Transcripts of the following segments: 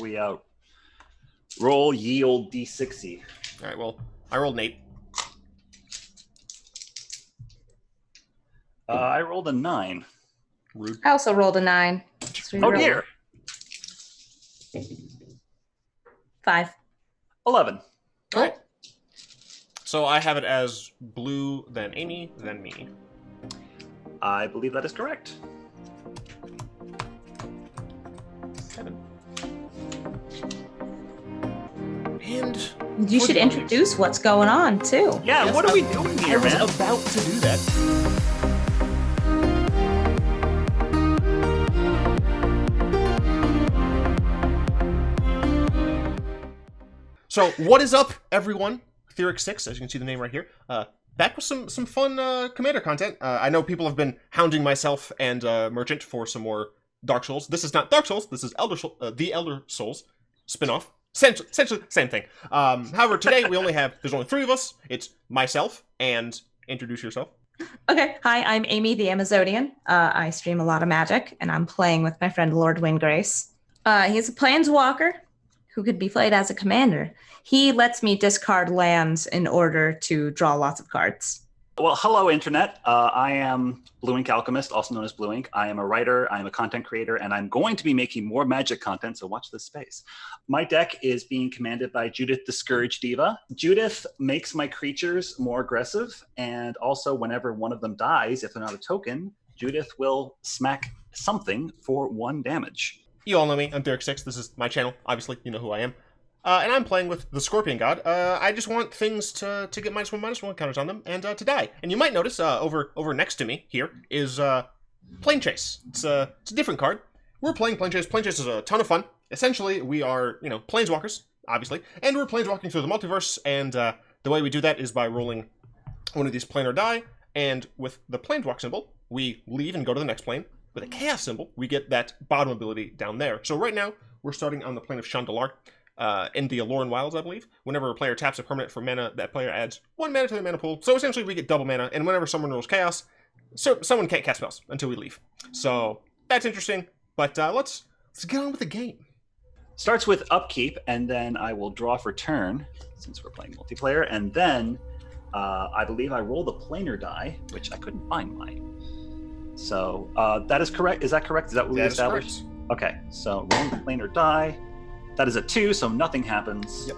we roll ye old D60. All right, well, I rolled an 8. I rolled a 9. Rude. I also rolled a 9. So Oh dear. 5. 11. All right. So I have it as blue, then Amy, then me. I believe that is correct. 7. And You should introduce what's going on, too. Yeah, Yes, what are we doing here, I was man? about to do that. So, what is up, everyone? Theoric6, as you can see the name right here. Back with some fun Commander content. I know people have been hounding myself and Merchant for some more Dark Souls. This is not Dark Souls. This is the Elder Souls spin-off. Essentially, same thing. However, today there's only 3 of us. It's myself, and introduce yourself. Okay, hi, I'm Amy the Amazonian. I stream a lot of Magic, and I'm playing with my friend Lord Windgrace. He's a Planeswalker who could be played as a commander. He lets me discard lands in order to draw lots of cards. Well, hello, Internet. I am Blue Ink Alchemist, also known as Blue Ink. I am a writer, I am a content creator, and I'm going to be making more Magic content, so watch this space. My deck is being commanded by Judith the Scourge Diva. Judith makes my creatures more aggressive, and also whenever one of them dies, if they're not a token, Judith will smack something for 1 damage. You all know me. I'm Theoric6. This is my channel. Obviously, you know who I am. And I'm playing with the Scorpion God. I just want things to get -1/-1 counters on them and to die. And you might notice over next to me here is Planechase. It's a different card. We're playing Planechase. Planechase is a ton of fun. Essentially, we are planeswalkers, obviously, and we're planeswalking through the multiverse. And the way we do that is by rolling one of these planar die, and with the planeswalk symbol, we leave and go to the next plane. With a chaos symbol, we get that bottom ability down there. So right now, we're starting on the plane of Chandalar. In the Aloran Wilds, I believe. Whenever a player taps a permanent for mana, that player adds 1 mana to their mana pool. So essentially, we get double mana, and whenever someone rolls Chaos, someone can't cast spells until we leave. So that's interesting, but let's get on with the game. Starts with upkeep, and then I will draw for turn, since we're playing multiplayer, and then I believe I roll the planar die, which I couldn't find mine. So that is correct. Is that correct? Is that what we established? Okay, so rolling the planar die. That is a 2, so nothing happens. Yep.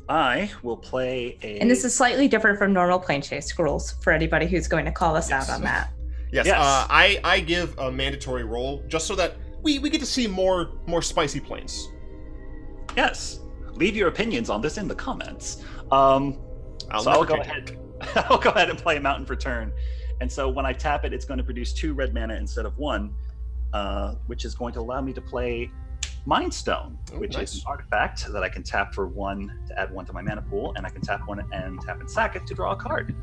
I will play a... And this is slightly different from normal Planechase rules for anybody who's going to call us out on that. Yes. I give a mandatory roll just so that we get to see more spicy planes. Yes. Leave your opinions on this in the comments. I'll go ahead. I'll go ahead and play a mountain for turn. And so when I tap it, it's going to produce 2 red mana instead of 1, which is going to allow me to play Mind Stone, which is an artifact that I can tap for 1 to add 1 to my mana pool, and I can tap 1 and tap and sack it to draw a card.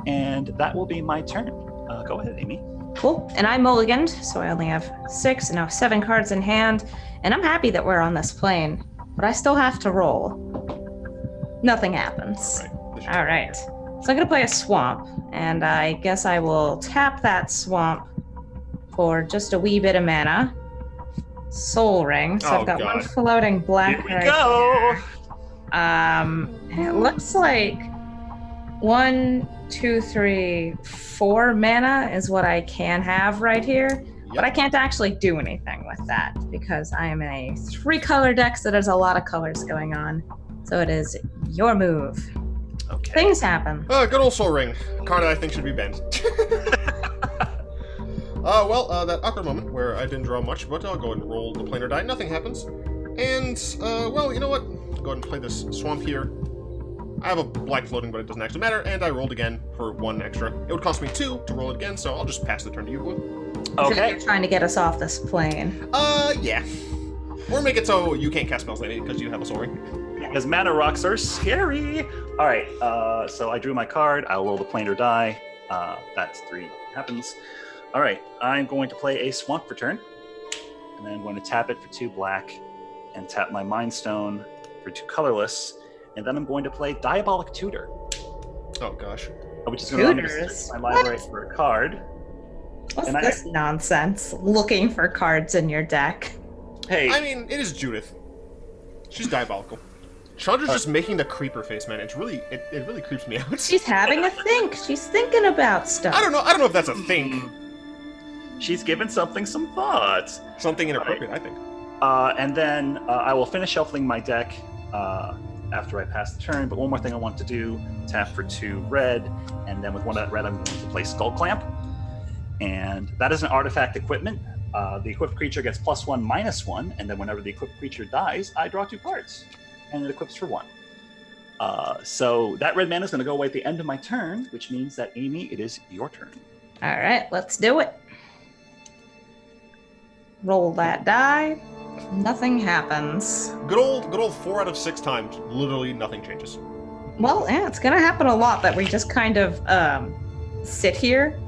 And that will be my turn. Go ahead, Amy. Cool. And I mulliganed, so I only have 6 and now 7 cards in hand. And I'm happy that we're on this plane, but I still have to roll. Nothing happens. All right. So I'm going to play a swamp, and I guess I will tap that swamp for just a wee bit of mana. Soul Ring. So I've got 1 floating black Here we go. And it looks like 1, 2, 3, 4 mana is what I can have right here. Yep. But I can't actually do anything with that because I am in a 3-color deck, so there's a lot of colors going on. So it is your move. Okay. Things happen. Good old Soul Ring. Card I think should be banned. That awkward moment where I didn't draw much, but I'll go ahead and roll the planar die. Nothing happens. And, you know what? I'll go ahead and play this swamp here. I have a black floating, but it doesn't actually matter, and I rolled again for 1 extra. It would cost me 2 to roll it again, so I'll just pass the turn to you, Blue. Okay. You're trying to get us off this plane. Yeah. Or make it so you can't cast spells, lady, because you have a Soul Ring. Because mana rocks are scary. All right, so I drew my card. I'll roll the planar die. That's 3 happens. All right, I'm going to play a swamp for turn. And then I'm going to tap it for 2 black and tap my Mind Stone for 2 colorless. And then I'm going to play Diabolic Tutor. Oh, gosh. Which is going to search my library for a card. What's this nonsense? Looking for cards in your deck. Hey. I mean, it is Judith. She's diabolical. Chandra's just making the creeper face, man. It's really, it really creeps me out. She's having a think. She's thinking about stuff. I don't know if that's a think. She's given something some thought. Something inappropriate, I think. And then I will finish shuffling my deck after I pass the turn. But one more thing I want to do, tap for 2 red, and then with 1 red I'm going to play Skull Clamp. And that is an artifact equipment. The equipped creature gets +1/-1, and then whenever the equipped creature dies, I draw 2 cards. And it equips for 1. So that red mana is going to go away at the end of my turn, which means that, Amy, it is your turn. All right, let's do it. Roll that die. Nothing happens. Good old 4 out of 6 times. Literally nothing changes. Well, yeah, it's gonna happen a lot that we just kind of sit here.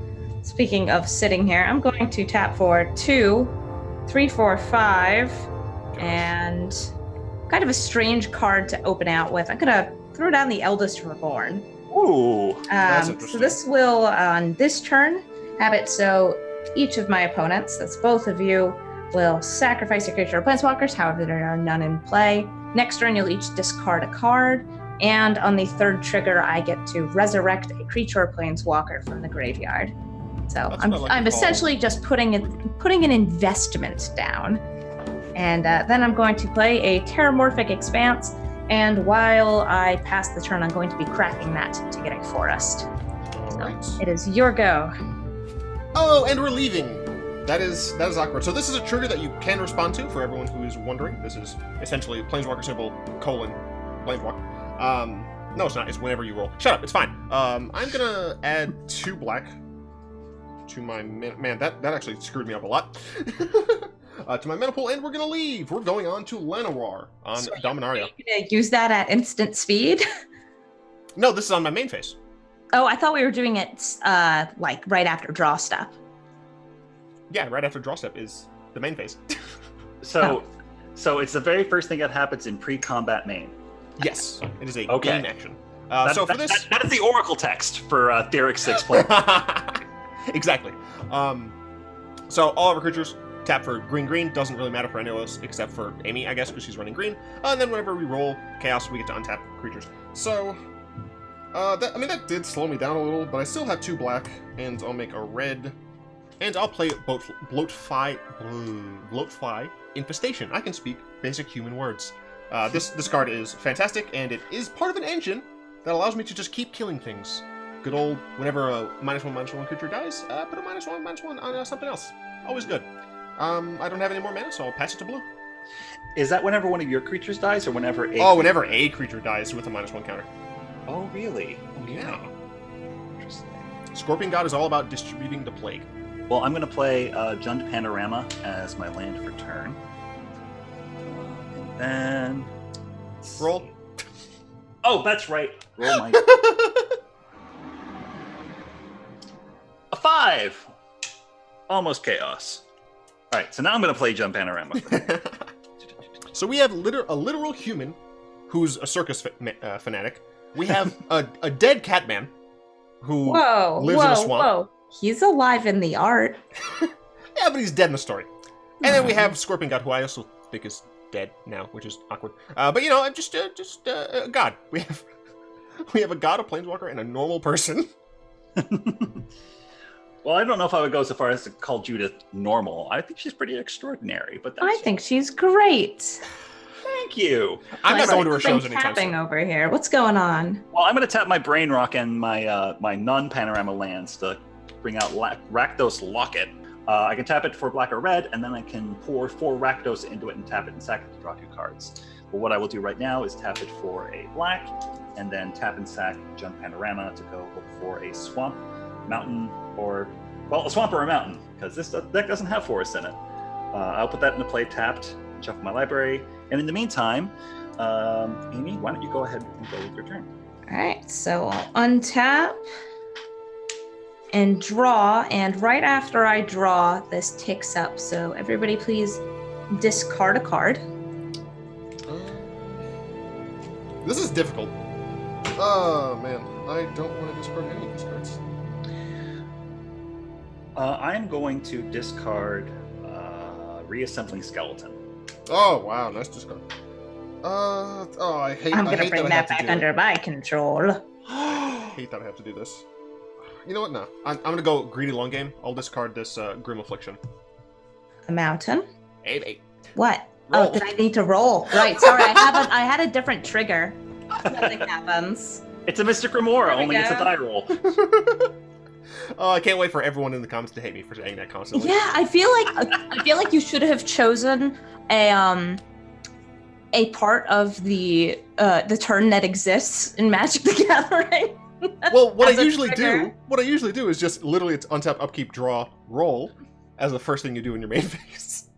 Speaking of sitting here, I'm going to tap for 2, 3, 4, 5, and kind of a strange card to open out with. I'm gonna throw down the Eldest Reborn. Ooh, that's So interesting. this will, on this turn, have it so each of my opponents, that's both of you, will sacrifice a creature or planeswalkers, however there are none in play. Next turn, you'll each discard a card, and on the 3rd trigger, I get to resurrect a creature or planeswalker from the graveyard. So That's what I like I'm to call- essentially just putting an investment down. And then I'm going to play a Terramorphic Expanse, and while I pass the turn, I'm going to be cracking that to get a forest. All right. It is your go. Oh, and we're leaving. That is awkward. So this is a trigger that you can respond to for everyone who is wondering. This is essentially Planeswalker symbol : Planeswalker. No, it's not. It's whenever you roll. Shut up. It's fine. I'm gonna add 2 black to my man. That actually screwed me up a lot. To my mana pool, and we're gonna leave. We're going on to Llanowar on Dominaria. Are you gonna use that at instant speed? No, this is on my main phase. Oh, I thought we were doing it like right after draw step. Yeah, right after draw step is the main phase. so it's the very first thing that happens in pre-combat main. Yes, it is a Okay. game action. So for this, that is the Oracle text for Theoric 6 play. exactly. So all of our creatures tap for green. Doesn't really matter for any of us except for Amy, I guess, because she's running green. And then whenever we roll chaos, we get to untap creatures. So that did slow me down a little, but I still have 2 black, and I'll make a red, and I'll play both Bloatfly Infestation. I can speak basic human words. This card is fantastic, and it is part of an engine that allows me to just keep killing things. Good old, whenever a -1/-1 creature dies, put a -1/-1 on something else. Always good. I don't have any more mana, so I'll pass it to blue. Is that whenever one of your creatures dies, or whenever a... Oh, whenever a creature dies with a -1 counter. Oh, really? Yeah. Interesting. Scorpion God is all about distributing the plague. Well, I'm going to play Jund Panorama as my land for turn. And then... let's Roll. see. Oh, that's right. Roll my... a 5! Almost chaos. All right, so now I'm going to play Jund Panorama. So we have a literal human who's a circus fanatic. We have a dead catman who lives in a swamp. Whoa. He's alive in the art. Yeah, but he's dead in the story. And then we have Scorpion God, who I also think is dead now, which is awkward. But you know, just a god. We have a god, a planeswalker, and a normal person. Well, I don't know if I would go so far as to call Judith normal. I think she's pretty extraordinary, but that's... I think she's great. Thank you. I'm not Like, going to her shows been anytime tapping soon. over here. What's going on? Well, I'm going to tap my Brain Rock and my my non-panorama lands to bring out Rakdos Locket. I can tap it for black or red, and then I can pour 4 Rakdos into it and tap it and sack it to draw 2 cards. But what I will do right now is tap it for a black, and then tap and sack Jund Panorama to go look for a swamp, mountain, or, well, a swamp or a mountain, because this deck doesn't have forests in it. I'll put that into play tapped, shuffle my library, and in the meantime, Amy, why don't you go ahead and go with your turn? All right, so I'll untap and draw, and right after I draw, this ticks up. So everybody please discard a card. This is difficult. Oh, man. I don't want to discard any of these cards. I'm going to discard Reassembling Skeleton. Oh wow, nice discard. I hate. I'm gonna hate bring that back under my control. I hate that I have to do this. You know what? No, I'm gonna go greedy long game. I'll discard this Grim Affliction. The mountain. Hey. What? Roll. Oh, did I need to roll? Right. Sorry, I had a different trigger. Nothing happens. It's a Mystic Remora, only it's a die roll. Oh, I can't wait for everyone in the comments to hate me for saying that constantly. Yeah, I feel like you should have chosen a part of the turn that exists in Magic the Gathering. Well, what I usually do is just literally it's untap, upkeep, draw, roll as the first thing you do in your main phase.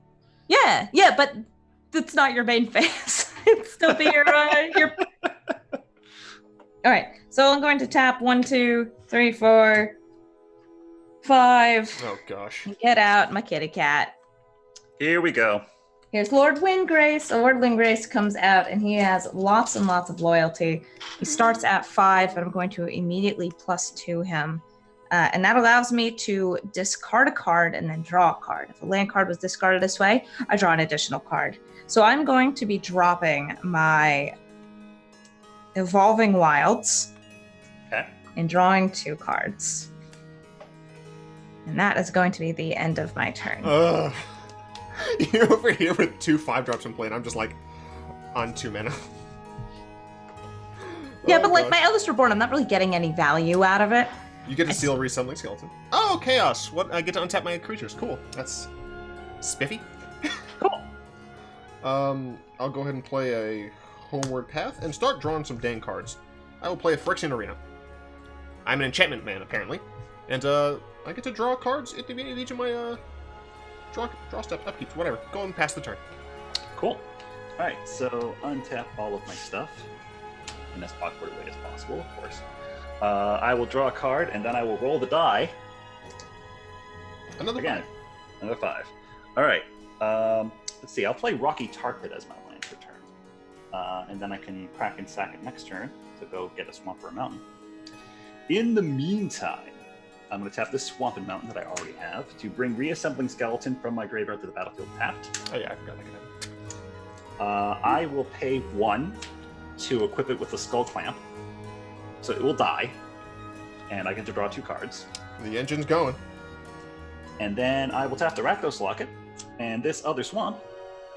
Yeah, but that's not your main phase. It's still be your. All right, so I'm going to tap 1, 2, 3, 4, 5. Oh gosh. Get out, my kitty cat. Here we go. Here's Lord Windgrace. So Lord Windgrace comes out, and he has lots and lots of loyalty. He starts at 5, but I'm going to immediately +2 him. And that allows me to discard a card and then draw a card. If a land card was discarded this way, I draw an additional card. So I'm going to be dropping my Evolving Wilds and drawing 2 cards. And that is going to be the end of my turn. You're over here with 2 5-drops in play, and I'm just like on 2 mana. Yeah, but like my Eldest Reborn, I'm not really getting any value out of it. You get to steal Reassembling Skeleton. Oh, Chaos! What? I get to untap my creatures. Cool. That's spiffy. Cool. I'll go ahead and play a Homeward Path and start drawing some dang cards. I will play a Phyrexian Arena. I'm an enchantment man, apparently. And, I get to draw cards at the beginning of each of my, draw steps, upkeeps, whatever. Go and pass the turn. Cool. Alright, so untap all of my stuff in as awkward a way as possible, of course. I will draw a card, and then I will roll the die. Another 5. Another 5. Alright, let's see, I'll play Rocky Tar Pit as my land for turn. And then I can crack and sack it next turn to go get a swamp or a mountain. In the meantime, I'm going to tap this Swamp and Mountain that I already have to bring Reassembling Skeleton from my graveyard to the battlefield tapped. Oh yeah, I forgot that can happen. I will pay 1 to equip it with the Skull Clamp, so it will die, and I get to draw 2 cards. The engine's going. And then I will tap the Rakdos Locket and this other Swamp,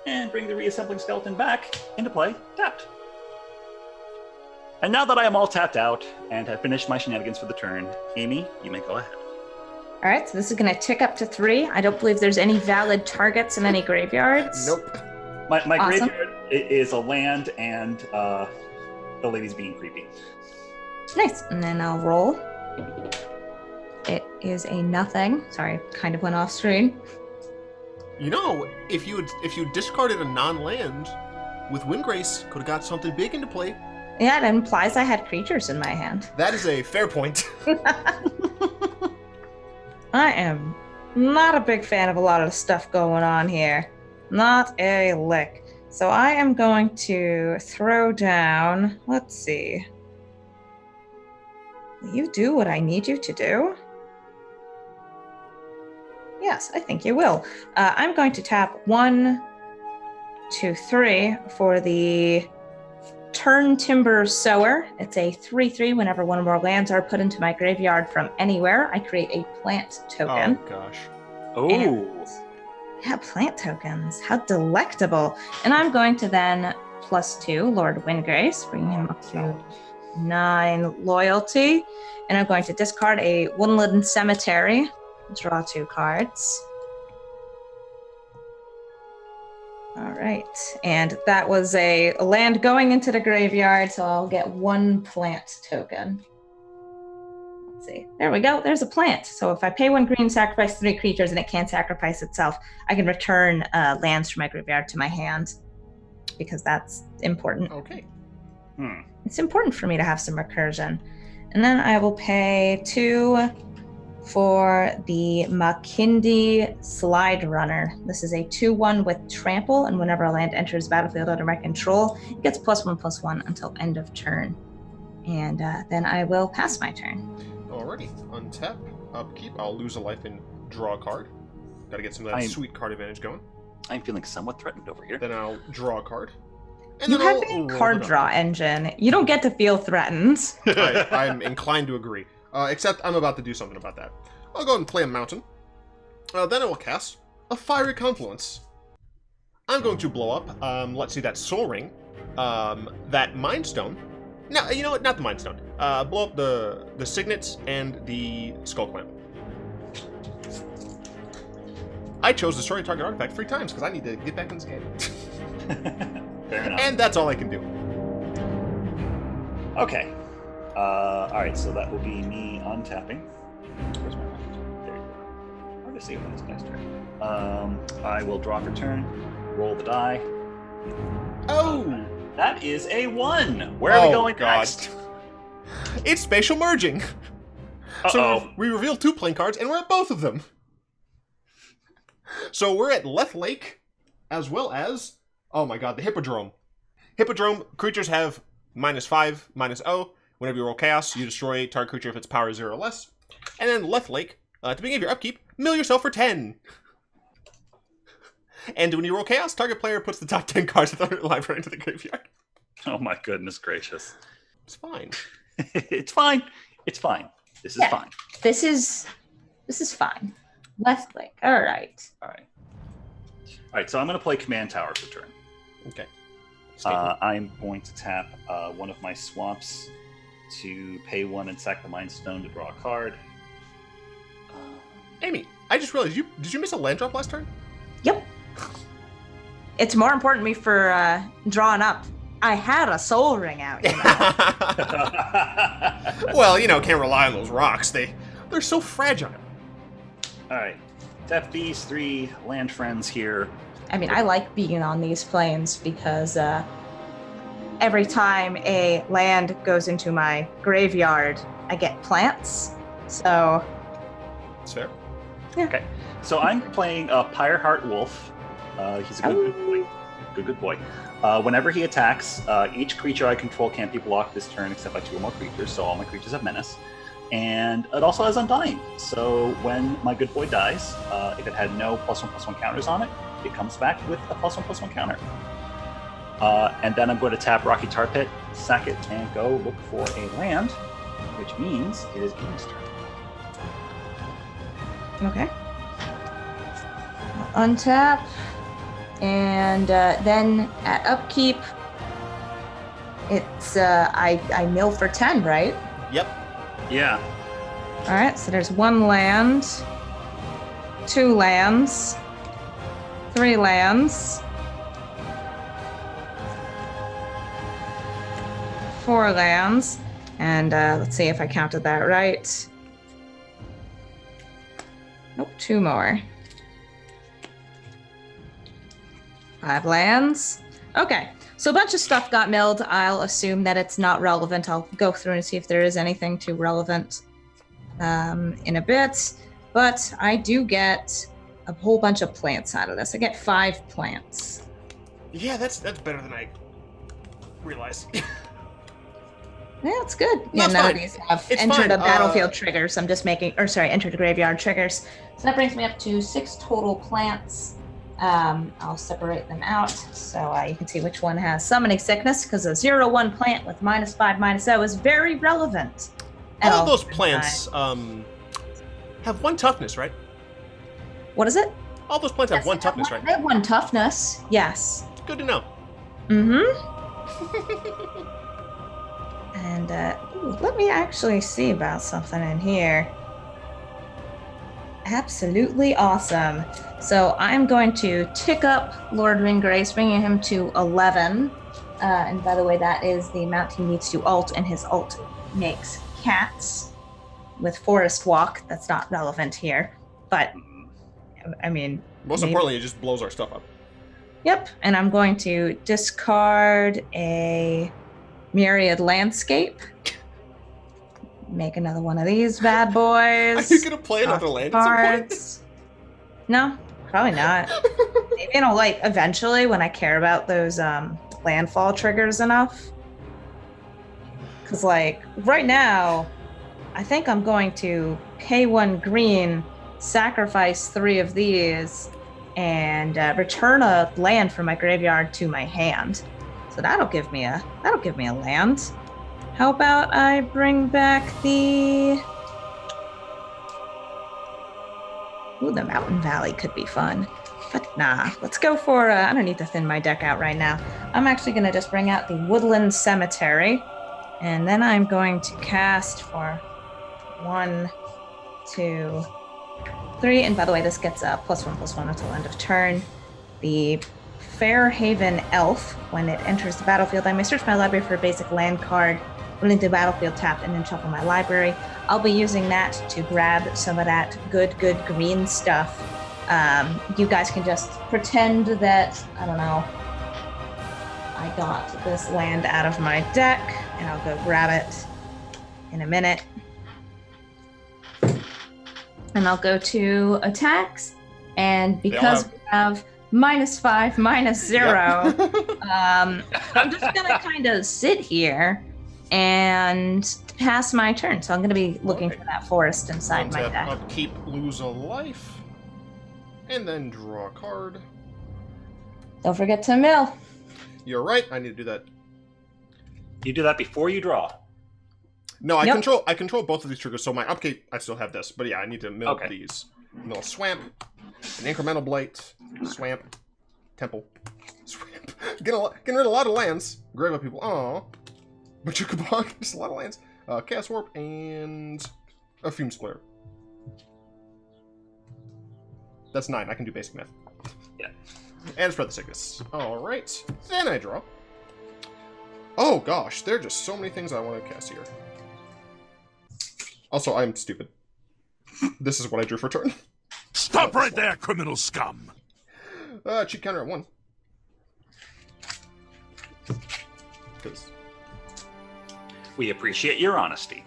and bring the Reassembling Skeleton back into play, tapped. And now that I am all tapped out and have finished my shenanigans for the turn, Amy, you may go ahead. All right, so this is going to tick up to 3. I don't believe there's any valid targets in any graveyards. Nope. My Awesome. graveyard is a land and the lady's being creepy. Nice. And then I'll roll. It is a nothing. Sorry, kind of went off screen. You know, if you discarded a non-land with Windgrace, could have got something big into play. Yeah, it implies I had creatures in my hand. That is a fair point. I am not a big fan of a lot of the stuff going on here. Not a lick. So I am going to throw down, let's see. Will you do what I need you to do? Yes, I think you will. I'm going to tap 1, 2, 3 for the Turn Timber Sower. It's a 3/3. Whenever one or more lands are put into my graveyard from anywhere, I create a plant token. Oh gosh. Oh. Yeah, plant tokens. How delectable. And I'm going to then +2 Lord Windgrace, bring him up to 9 loyalty. And I'm going to discard a Woodland Cemetery, draw 2 cards. All right, and that was a land going into the graveyard, so I'll get 1 plant token. Let's see, there we go, there's a plant. So if I pay 1 green, sacrifice 3 creatures, and it can't sacrifice itself, I can return lands from my graveyard to my hand, because that's important. Okay. It's important for me to have some recursion. And then I will pay 2 for the Makindi Slide Runner. This is a 2/1 with trample, and whenever a land enters the battlefield under my control, it gets +1/+1 until end of turn. And then I will pass my turn. Alrighty. Untap, upkeep. I'll lose a life and draw a card. Gotta get some of that sweet card advantage going. I'm feeling somewhat threatened over here. Then I'll draw a card. And You then have I'll a roll card it up. draw engine. You don't get to feel threatened. I'm inclined to agree. Except I'm about to do something about that. I'll go ahead and play a mountain. Then I will cast a Fiery Confluence. I'm going to blow up, let's see, that Soul Ring, that Mind Stone. No, you know what? Not the Mind Stone. Blow up the Signets and the Skull Clamp. I chose Destroy a Target Artifact 3 times because I need to get back in this game. Fair enough. And that's all I can do. Okay. Alright, so that will be me untapping. Where's my left? There you go. Hard to see when it's next turn. I will draw for turn, roll the die. Oh! That is a 1! Where are we going God. next? It's Spatial Merging! Uh-oh. So we revealed 2 playing cards, and we're at both of them. So we're at Left Lake, as well as, oh my god, the Hippodrome. Hippodrome, creatures have -5, -0. Whenever you roll Chaos, you destroy target creature if its power is 0 or less. And then Left Lake, at the beginning of your upkeep, mill yourself for 10. And when you roll Chaos, target player puts the top 10 cards of the library into the graveyard. Oh my goodness gracious. It's fine. It's fine. It's fine. This is fine. This is fine. Left Lake. All right. Alright, so I'm going to play Command Tower for turn. Okay. I'm going to tap one of my swamps to pay 1 and sack the Mind Stone to draw a card. Amy, I just realized, did you miss a land drop last turn? Yep. It's more important to me for drawing up. I had a Soul Ring out, you know. Well, you know, can't rely on those rocks. They're so fragile. Alright, tap these 3 land friends here. I mean, I like being on these planes because every time a land goes into my graveyard, I get plants. So. That's fair. Yeah. Okay, so I'm playing Pyreheart Wolf. He's a good boy. Good boy. Whenever he attacks, each creature I control can't be blocked this turn except by 2 or more creatures, so all my creatures have menace. And it also has Undying. So when my good boy dies, if it had no +1/+1 counters on it, it comes back with a +1/+1 counter. And then I'm going to tap Rocky Tar Pit, sack it, and go look for a land, which means it is Amy's turn. Okay. Untap. And then at upkeep, it's I mill for 10, right? Yep. Yeah. All right, so there's 1 land, 2 lands, 3 lands, 4 lands, and let's see if I counted that right. Nope, 2 more. 5 lands. Okay, so a bunch of stuff got milled. I'll assume that it's not relevant. I'll go through and see if there is anything too relevant in a bit. But I do get a whole bunch of plants out of this. I get 5 plants. Yeah, that's better than I realized. Yeah, it's good. No, Yeah, it's none of fine. these have It's entered fine. a battlefield trigger, so I'm just entered a graveyard triggers. So that brings me up to 6 total plants. I'll separate them out so you can see which one has Summoning Sickness, because a 0/1 plant with -5, -0 is very relevant. All of those plants have 1 toughness, right? What is it? All those plants have Yes, 1 toughness, right? They have 1 toughness, yes. Good to know. Mm-hmm. And ooh, let me actually see about something in here. Absolutely awesome. So I'm going to tick up Lord Windgrace, bringing him to 11. And by the way, that is the amount he needs to ult, and his ult makes cats with Forest Walk. That's not relevant here, but I mean... Most importantly, it just blows our stuff up. Yep, and I'm going to discard a Myriad Landscape. Make another one of these bad boys. Are you gonna play another land at some point? No, probably not. Maybe eventually when I care about those landfall triggers enough. Because right now, I think I'm going to pay 1 green, sacrifice 3 of these, and return a land from my graveyard to my hand. So that'll give me a land. How about I bring back the Mountain Valley could be fun. But nah, let's go for, I don't need to thin my deck out right now. I'm actually going to just bring out the Woodland Cemetery. And then I'm going to cast for 1, 2, 3. And by the way, this gets a +1/+1 until end of turn. The Fairhaven Elf. When it enters the battlefield, I may search my library for a basic land card, put it into the battlefield tapped, and then shuffle my library. I'll be using that to grab some of that good green stuff. You guys can just pretend that, I don't know, I got this land out of my deck, and I'll go grab it in a minute. And I'll go to attacks, and because we have -5, -0, I'm just gonna kind of sit here and pass my turn. So I'm gonna be looking for that forest inside my deck. Upkeep, lose a life, and then draw a card. Don't forget to mill. You're right. I need to do that. You do that before you draw. No, I control both of these triggers. So my upkeep, I still have this, but yeah, I need to mill these. Mill a swamp, an incremental blight, swamp, temple, swamp. Getting rid of a lot of lands. Grave up people. Aww. Butcher Kabong, just a lot of lands. Chaos Warp and a Fume Splitter. That's 9. I can do basic math. Yeah. And Spread the Sickness. Alright. Then I draw. Oh gosh, there are just so many things I want to cast here. Also, I'm stupid. This is what I drew for turn. Stop right there, criminal scum! Cheat counter at 1. Because... We appreciate your honesty.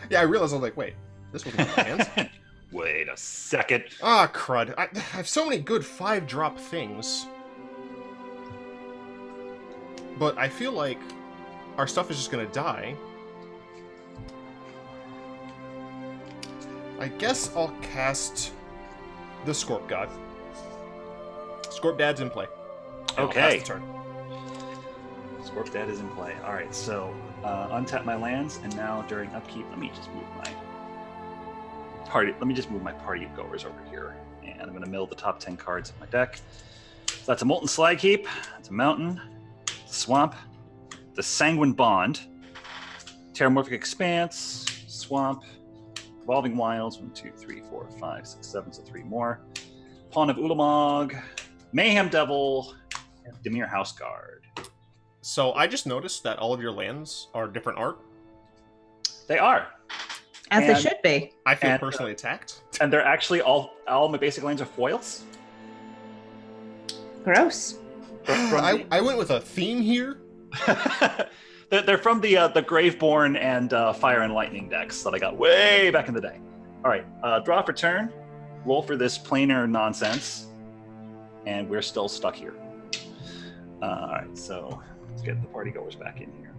Yeah, I realized I was like, wait, this wasn't in my hands. Wait a second. Ah, crud. I have so many good 5-drop things. But I feel like our stuff is just gonna die. I guess I'll cast the Scorp God. Scorp Dad's in play. Okay. I'll pass the turn. Scorp Dad is in play. All right, so untap my lands, and now during upkeep, let me just move my party goers over here, and I'm going to mill the top 10 cards of my deck. So that's a Molten Slag Heap, that's a Mountain, the Swamp, the Sanguine Bond, Terramorphic Expanse, Swamp, Evolving Wilds, 1, 2, 3, 4, 5, 6, 7, so 3 more, Pawn of Ulamog, Mayhem Devil, and Dimir House Guard. So I just noticed that all of your lands are different art. They are. As they should be. I feel personally attacked. And they're actually all my basic lands are foils. Gross. I went with a theme here. They're from the Graveborn and Fire and Lightning decks that I got way back in the day. All right, draw for turn, roll for this planar nonsense, and we're still stuck here. All right, so let's get the party goers back in here.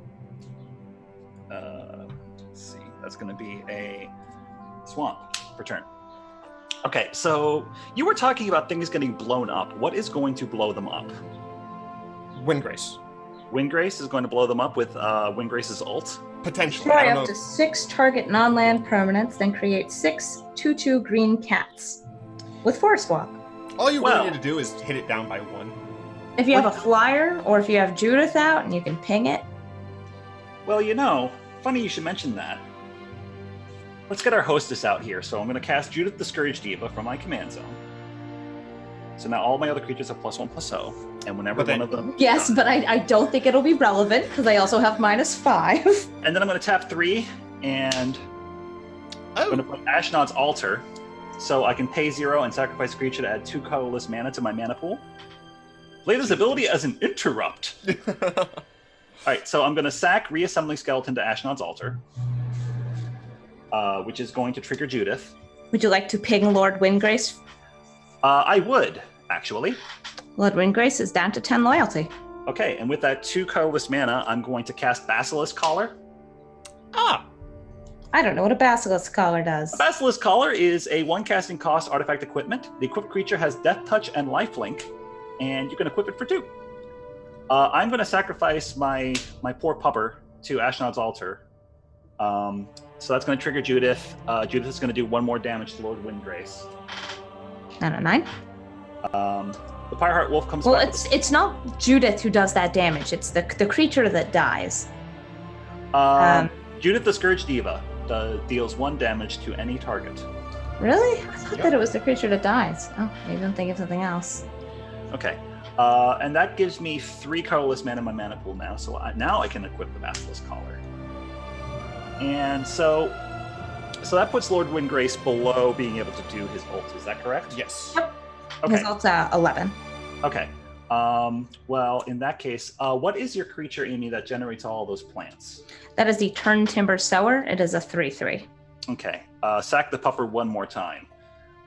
Let's see, that's going to be a swamp for turn. Okay, so you were talking about things getting blown up. What is going to blow them up? Windgrace. Windgrace is going to blow them up with Windgrace's ult. Potentially. Destroy up to 6 target non-land permanents, then create 6 2/2 green cats with Forest Walk. All you really need to do is hit it down by 1. If you have a flyer, or if you have Judith out and you can ping it. Well, you know, funny you should mention that. Let's get our hostess out here. So I'm going to cast Judith the Scourge Diva from my command zone. So now all my other creatures have +1/+0, and whenever one of them... Yes, but I don't think it'll be relevant, because I also have -5. And then I'm going to tap 3, and I'm going to put Ashnod's Altar, so I can pay 0 and sacrifice a creature to add 2 colorless mana to my mana pool. Play this ability as an interrupt. All right, so I'm going to sack Reassembling Skeleton to Ashnod's Altar, which is going to trigger Judith. Would you like to ping Lord Windgrace? I would, actually. Lord Windgrace is down to 10 loyalty. Okay, and with that 2 colorless mana, I'm going to cast Basilisk Collar. I don't know what a Basilisk Collar does. A Basilisk Collar is a 1 casting cost artifact equipment. The equipped creature has Death Touch and Lifelink, and you can equip it for 2. I'm going to sacrifice my poor pupper to Ashnod's Altar. So that's going to trigger Judith. Judith is going to do 1 more damage to Lord Windgrace. 9. The Fireheart Wolf comes back. Well, it's not Judith who does that damage. It's the creature that dies. Judith the Scourge Diva deals 1 damage to any target. Really? I thought that it was the creature that dies. Oh, maybe I'm thinking of something else. Okay. And that gives me 3 colorless mana in my mana pool now. So now I can equip the Basilisk Collar. And so that puts Lord Windgrace below being able to do his ult. Is that correct? Yes. Yep. Okay. His ult's 11. Okay. Well, in that case, what is your creature, Amy, that generates all those plants? That is the Turn Timber Sower. It is a 3/3. Okay. Sack the pupper 1 more time.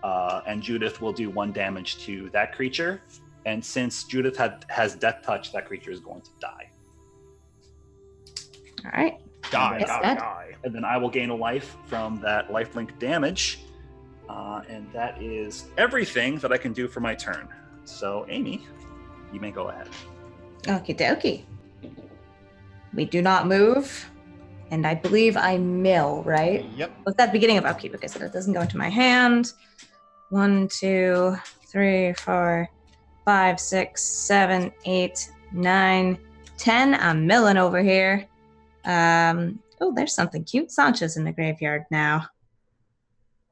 And Judith will do 1 damage to that creature. And since Judith has Death Touch, that creature is going to die. All right. Die. And then I will gain a life from that lifelink damage. And that is everything that I can do for my turn. So, Amy, you may go ahead. Okie dokie. We do not move. And I believe I mill, right? Yep. Was that beginning of upkeep? Okay, so that doesn't go into my hand. 1, 2, 3, 4, 5, 6, 7, 8, 9, 10. I'm milling over here. Oh, there's something cute. Sancho's in the graveyard now.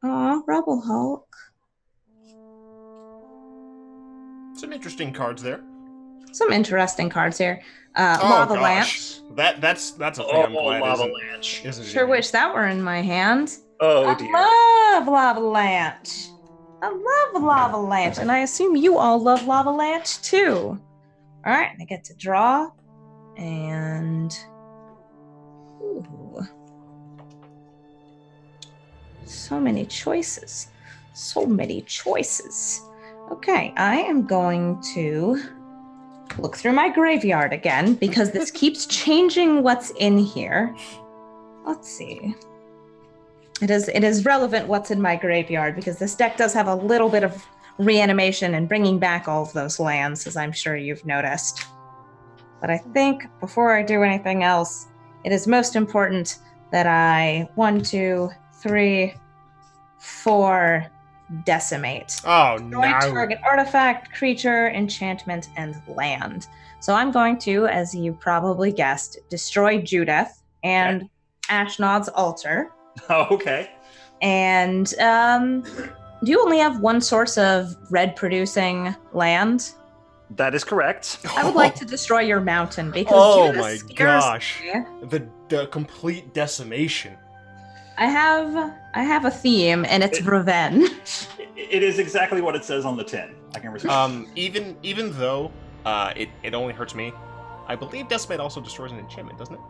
Aw, Rubble Hulk. Some interesting cards there. Some interesting cards here. Lava gosh. Lance. That's a thing I'm glad Lava isn't, Lance. isn't Sure it? wish that were in my hand. Oh, dear. I love Lava Lance. I love Lava Lance, and I assume you all love Lava Lance too. All right, I get to draw, and ooh, so many choices. So many choices. Okay, I am going to look through my graveyard again because this keeps changing what's in here. Let's see. It is relevant what's in my graveyard because this deck does have a little bit of reanimation and bringing back all of those lands, as I'm sure you've noticed. But I think before I do anything else, it is most important that I 1, 2, 3, 4 decimate. Oh, Destroy no. target artifact, creature, enchantment, and land. So I'm going to, as you probably guessed, destroy Judith and Ashnod's Altar. Oh, okay. And do you only have 1 source of red producing land? That is correct. I would like to destroy your mountain because Oh Judith my scares gosh. me. The complete decimation. I have a theme, and it's revenge. It is exactly what it says on the tin. I can respect. Even though it only hurts me, I believe Decimate also destroys an enchantment, doesn't it?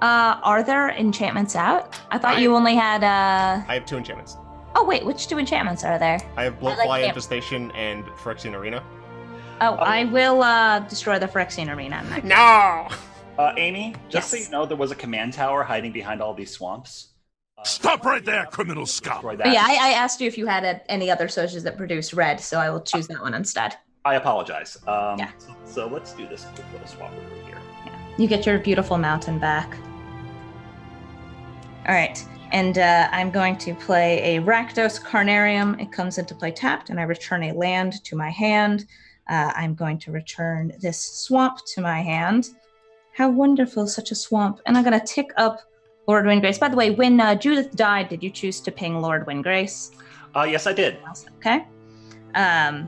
Are there enchantments out? I thought you only had I have 2 enchantments. Oh wait, which 2 enchantments are there? I have Bloatfly Infestation and Phyrexian Arena. Oh, I will destroy the Phyrexian Arena. In that case. No! Amy, just so Yes. you know, there was a command tower hiding behind all these swamps. Stop right there, criminal scum! Destroy But that. yeah, I asked you if you had any other sources that produce red, so I will choose that one instead. I apologize. Yeah. So let's do this quick little swap over here. Yeah. You get your beautiful mountain back. All right, and I'm going to play a Rakdos Carnarium. It comes into play tapped, and I return a land to my hand. I'm going to return this swamp to my hand. How wonderful, such a swamp. And I'm going to tick up Lord Windgrace. By the way, when Judith died, did you choose to ping Lord Windgrace? Yes, I did. Okay. And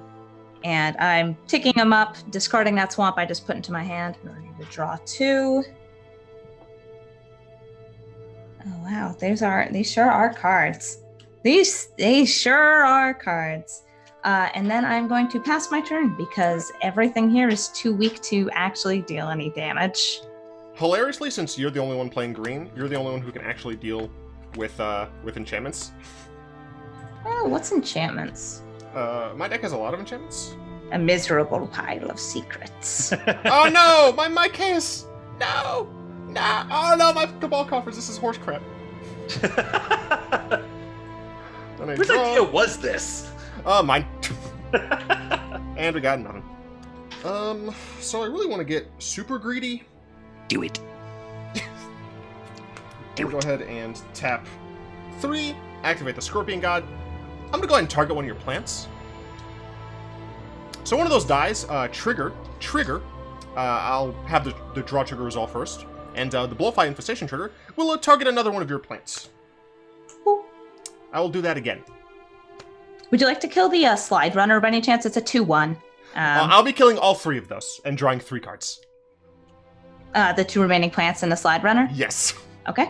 I'm ticking him up, discarding that swamp I just put into my hand. I'm ready to draw 2. Oh wow, these sure are cards. These sure are cards. And then I'm going to pass my turn because everything here is too weak to actually deal any damage. Hilariously, since you're the only one playing green, you're the only one who can actually deal with enchantments. Oh, what's enchantments? My deck has a lot of enchantments. A miserable pile of secrets. Oh no! My case! No! No! Oh no, my Cabal Coffers, this is horse crap. Whose idea was this? Mine. And we got nothing. So I really want to get super greedy. Do it. We'll go ahead and tap 3, activate the Scorpion God. I'm going to go ahead and target one of your plants. So one of those dies, trigger. I'll have the draw trigger resolve first. And the Blowfly Infestation trigger will target another one of your plants. Ooh. I will do that again. Would you like to kill the Slide Runner by any chance? It's a 2/1. I'll be killing all 3 of those and drawing 3 cards. The 2 remaining plants and the Slide Runner? Yes. Okay.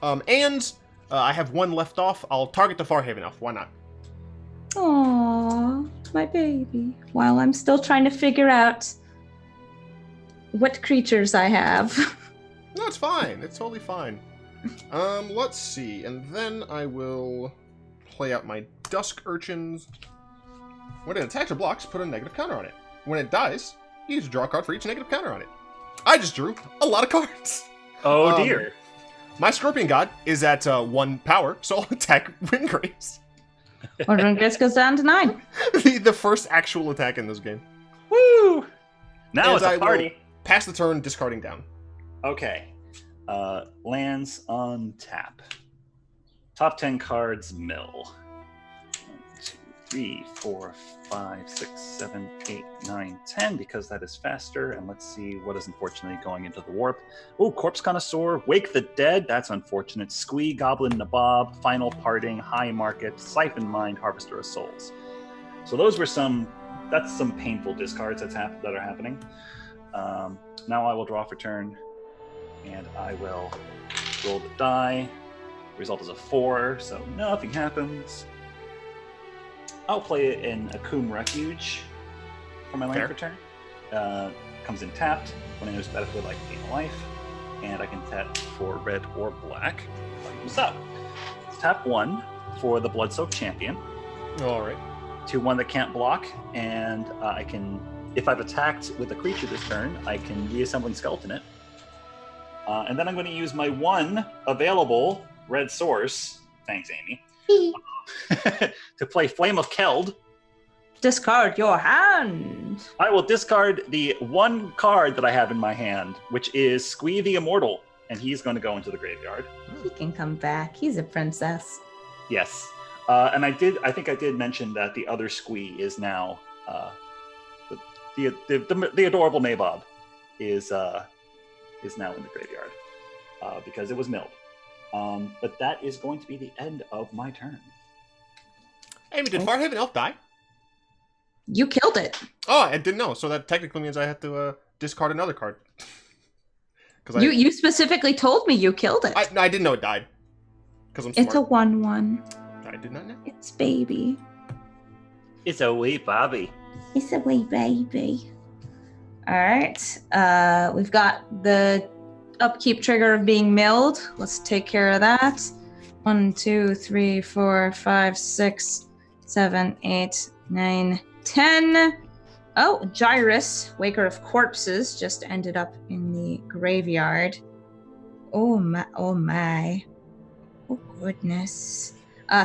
And I have 1 left off. I'll target the Farhaven Elf. Why not? Aww, my baby. While I'm still trying to figure out what creatures I have. No, it's fine. It's totally fine. Let's see. And then I will play out my Dusk Urchins. When it attacks or blocks, put a negative counter on it. When it dies, you use to draw a card for each negative counter on it. I just drew a lot of cards. Oh dear. My Scorpion God is at 1 power, so I'll attack Windgrace. Windgrace goes down to 9. the first actual attack in this game. Woo! Now And it's a I party. will pass the turn, discarding down. Okay. Lands on tap. Top 10 cards mill. 1, 2, 3, 4, 5, 6, 7, 8, 9, 10, because that is faster. And let's see what is unfortunately going into the warp. Oh, Corpse Connoisseur, Wake the Dead, that's unfortunate. Squee, Goblin Nabob, Final Parting, High Market, Siphon Mind, Harvester of Souls. So those were that's some painful discards that are happening. Now I will draw for turn, and I will roll the die. Result is a 4, so nothing happens. I'll play it in Akum Refuge for my land for turn. Comes in tapped. When I use battlefield, I can gain a life, and I can tap for red or black. What's up? Let's tap 1 for the Bloodsoaked Champion. All right. 2/1 that can't block, and I can, if I've attacked with a creature this turn, I can Reassembling Skeleton it. And then I'm going to use my 1 available red source. Thanks, Amy. To play Flame of Keld. Discard your hand. I will discard the 1 card that I have in my hand, which is Squee the Immortal, and he's going to go into the graveyard. He can come back. He's a princess. Yes. And I think I did mention that the other Squee is now the adorable Nabob is now in the graveyard because it was milled. But that is going to be the end of my turn. Amy, did Farhaven Elf die? You killed it. Oh, I didn't know. So that technically means I have to discard another card. You specifically told me you killed it. I didn't know it died. Because I'm smart. It's a 1/1. I did not know. It's baby. It's a wee Bobby. It's a wee baby. All right. We've got the upkeep trigger of being milled. Let's take care of that. 1, 2, 3, 4, 5, 6, 7, 8, 9, 10. Oh, Gyrus, Waker of Corpses, just ended up in the graveyard. Oh my, oh my. Oh goodness.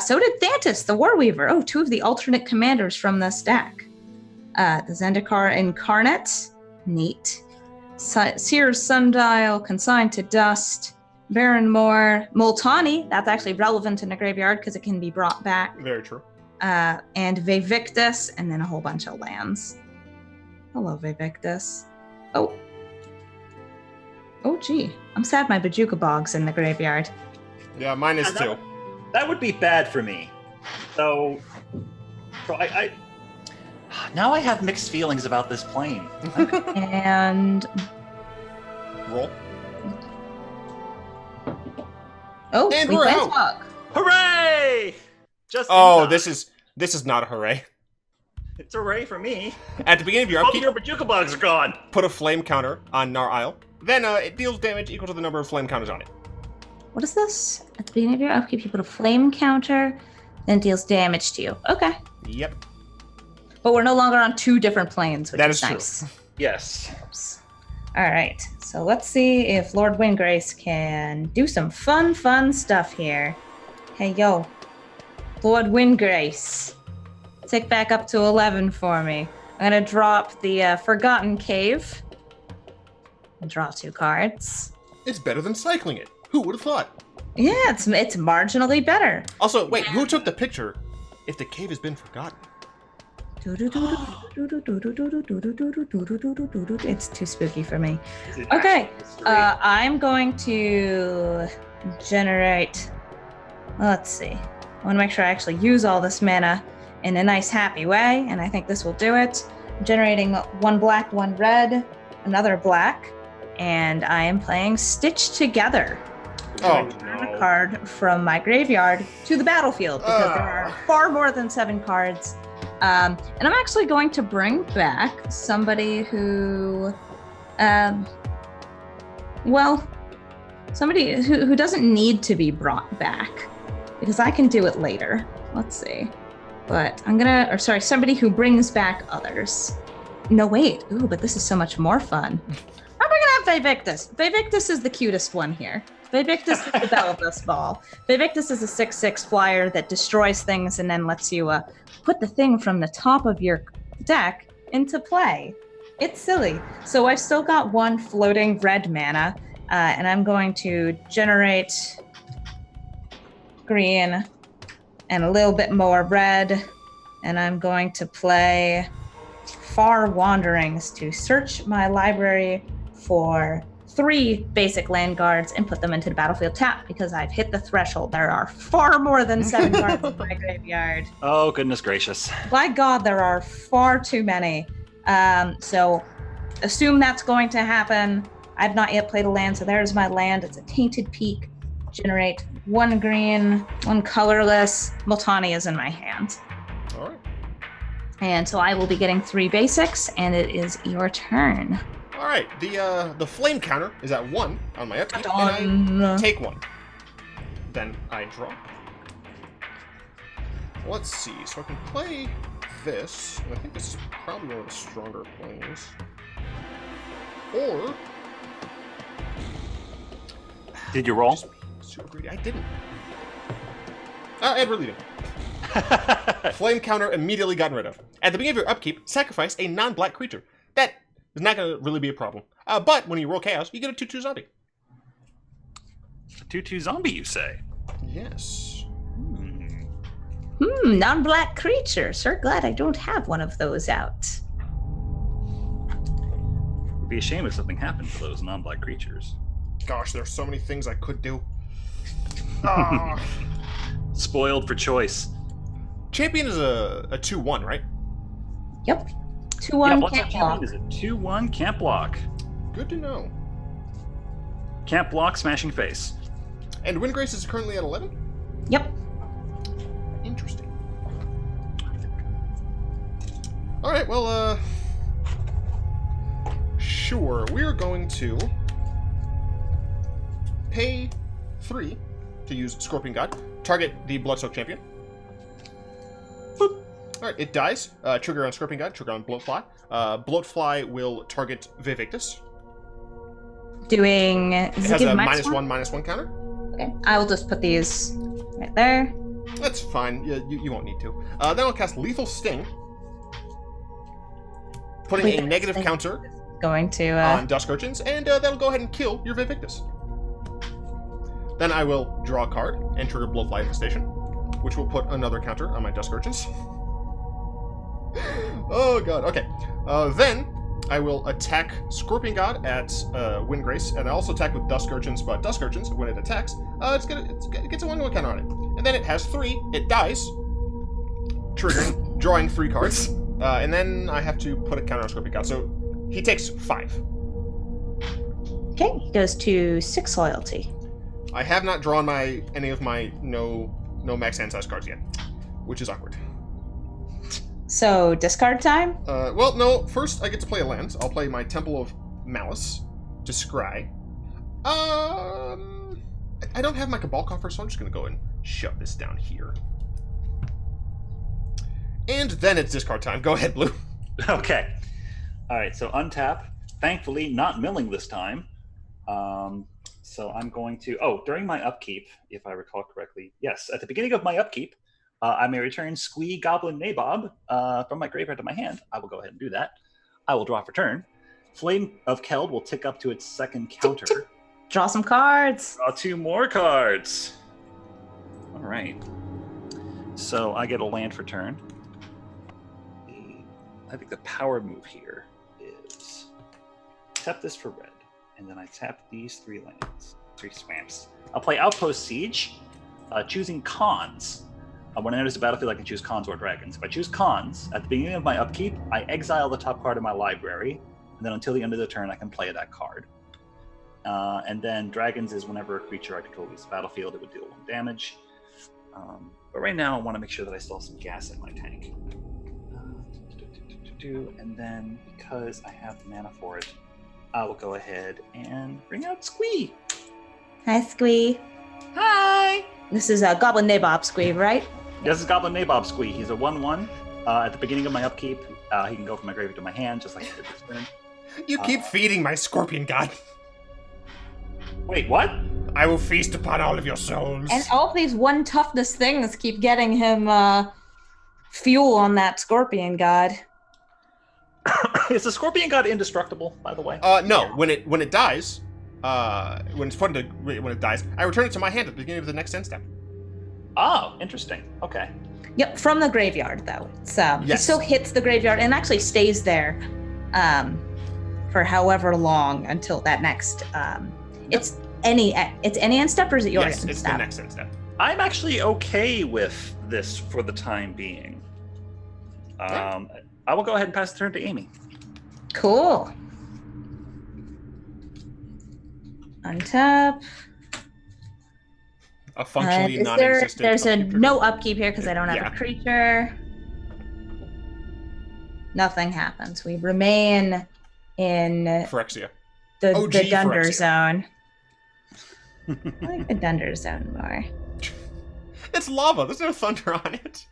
So did Thantis, the Warweaver. Oh, 2 of the alternate commanders from the stack. The Zendikar Incarnate. Neat. Seer's Sundial, Consigned to Dust. Baron Moor. Multani, that's actually relevant in a graveyard because it can be brought back. Very true. And Vevictus, and then a whole bunch of lands. Hello, Vevictus. Oh, gee. I'm sad my Bajuka Bog's in the graveyard. Yeah, mine is too. That would be bad for me. So I now I have mixed feelings about this plane. And Roll. oh, And we we're play out. talk. Hooray! Just in Oh, time. this is not a hooray. It's hooray for me. At the beginning of your All upkeep, your Bajuka Bugs are gone. put a flame counter on Nar Isle. Then it deals damage equal to the number of flame counters on it. What is this? At the beginning of your upkeep, you put a flame counter, then deals damage to you. Okay. Yep. But we're no longer on 2 different planes, which That is is true. nice. Yes. All right, so let's see if Lord Windgrace can do some fun stuff here. Hey, yo, Lord Windgrace, tick back up to 11 for me. I'm gonna drop the Forgotten Cave and draw 2 cards. It's better than cycling it. Who would have thought? Yeah, it's marginally better. Also, wait, who took the picture if the cave has been forgotten? It's too spooky for me. Okay, I'm going to generate. Let's see. I want to make sure I actually use all this mana in a nice, happy way, and I think this will do it. I'm generating 1 black, 1 red, another black, and I am playing Stitch Together. Oh, Turn a card from my graveyard to the battlefield because there are far more than 7 cards. And I'm actually going to bring back somebody who, somebody who doesn't need to be brought back because I can do it later. Let's see. But somebody who brings back others. No, wait. Ooh, but this is so much more fun. I'm gonna have Vivictus. Vivictus is the cutest one here. Vivictus is the belle of this ball. Vivictus is a 6/6 flyer that destroys things and then lets you put the thing from the top of your deck into play. It's silly. So I've still got 1 floating red mana, and I'm going to generate green and a little bit more red, and I'm going to play Far Wanderings to search my library for 3 basic land guards and put them into the battlefield tap because I've hit the threshold. There are far more than 7 cards in my graveyard. Oh, goodness gracious. By God, there are far too many. So assume that's going to happen. I've not yet played a land, so there's my land. It's a Tainted Peak. Generate 1 green, 1 colorless. Multani is in my hand. All right. And so I will be getting 3 basics, and it is your turn. All right, the flame counter is at 1 on my upkeep, and I take 1. Then I draw. Let's see, so I can play this, and I think this is probably one of the stronger plays. Or... Did you roll? Super greedy. I didn't. Ed, we're leaving. Flame counter immediately gotten rid of. At the beginning of your upkeep, sacrifice a non-black creature. That is not going to really be a problem. But when you roll chaos, you get a 2/2 zombie. A 2/2 zombie, you say? Yes. Non-black creature. Sure glad I don't have one of those out. It would be a shame if something happened to those non-black creatures. Gosh, there's so many things I could do. Spoiled for choice. Champion is a 2/1, right? Yep. 2/1 What's can't that block. champion is a 2/1 can't block. Good to know. Can't block, smashing face. And Windgrace is currently at 11? Yep. Interesting. Alright, well, sure. We're going to pay 3 to use Scorpion God. Target the Bloodsoaked Champion. Boop. Alright, it dies. Trigger on Scorpion God, trigger on Bloatfly. Bloatfly will target Vivictus. Doing... It has a -1/-1 counter. Okay, I will just put these right there. That's fine. You won't need to. Then I'll cast Lethal Sting, putting a negative counter Going to... on Dusk Urchins, and that'll go ahead and kill your Vivictus. Then I will draw a card and trigger Bloatfly Infestation, which will put another counter on my Dusk Urchins. Oh god, okay. Then I will attack Scorpion God at Windgrace, and I also attack with Dusk Urchins, but Dusk Urchins, when it attacks, it gets a 1/1 counter on it. And then it has 3, it dies, triggering, drawing 3 cards, and then I have to put a counter on Scorpion God, so he takes 5. Okay, he goes to 6 loyalty. I have not drawn any of my no max hand size cards yet, which is awkward. So, discard time? Well, no. First, I get to play a land. I'll play my Temple of Malice to scry. I don't have my Cabal Coffer, so I'm just going to go and shove this down here. And then it's discard time. Go ahead, Blue. Okay. All right, so untap thankfully not milling this time. So I'm going to, during my upkeep, if I recall correctly, yes, at the beginning of my upkeep, I may return Squee Goblin Nabob from my graveyard to my hand. I will go ahead and do that. I will draw for turn. Flame of Keld will tick up to its second counter. Draw some cards. Draw 2 more cards. All right. So I get a land for turn. I think the power move here is tap this for red, and then I tap these 3 lands, 3 swamps. I'll play Outpost Siege, choosing Cons. When I notice a battlefield, I can choose Cons or Dragons. If I choose Cons, at the beginning of my upkeep, I exile the top card of my library, and then until the end of the turn, I can play that card. And then Dragons is whenever a creature I control leaves the battlefield, it would deal 1 damage. But right now, I want to make sure that I still have some gas in my tank. And then, because I have the mana for it, I will go ahead and bring out Squee. Hi, Squee. Hi! This is a Goblin Nabob Squee, right? This is Goblin Nabob Squee. He's a 1/1. At the beginning of my upkeep, he can go from my graveyard to my hand, just like I did this turn. You keep feeding my Scorpion God. Wait, what? I will feast upon all of your souls. And all of these 1 toughness things keep getting him fuel on that Scorpion God. Is the Scorpion God indestructible, by the way? No. When it dies, when it dies, I return it to my hand at the beginning of the next end step. Oh, interesting. Okay. Yep, from the graveyard though. It's It Yes. still hits the graveyard and actually stays there for however long until that next. It's any end step, or is it your Yes, end it's step? the next end step. I'm actually okay with this for the time being. I will go ahead and pass the turn to Amy. Cool. Untap. A functionally There's non-existent. a upkeep no trigger. upkeep here because I don't have Yeah. a creature. Nothing happens. We remain in Phyrexia. the OG Dunder Phyrexia. zone. I like the Dunder zone more. It's lava. There's no thunder on it.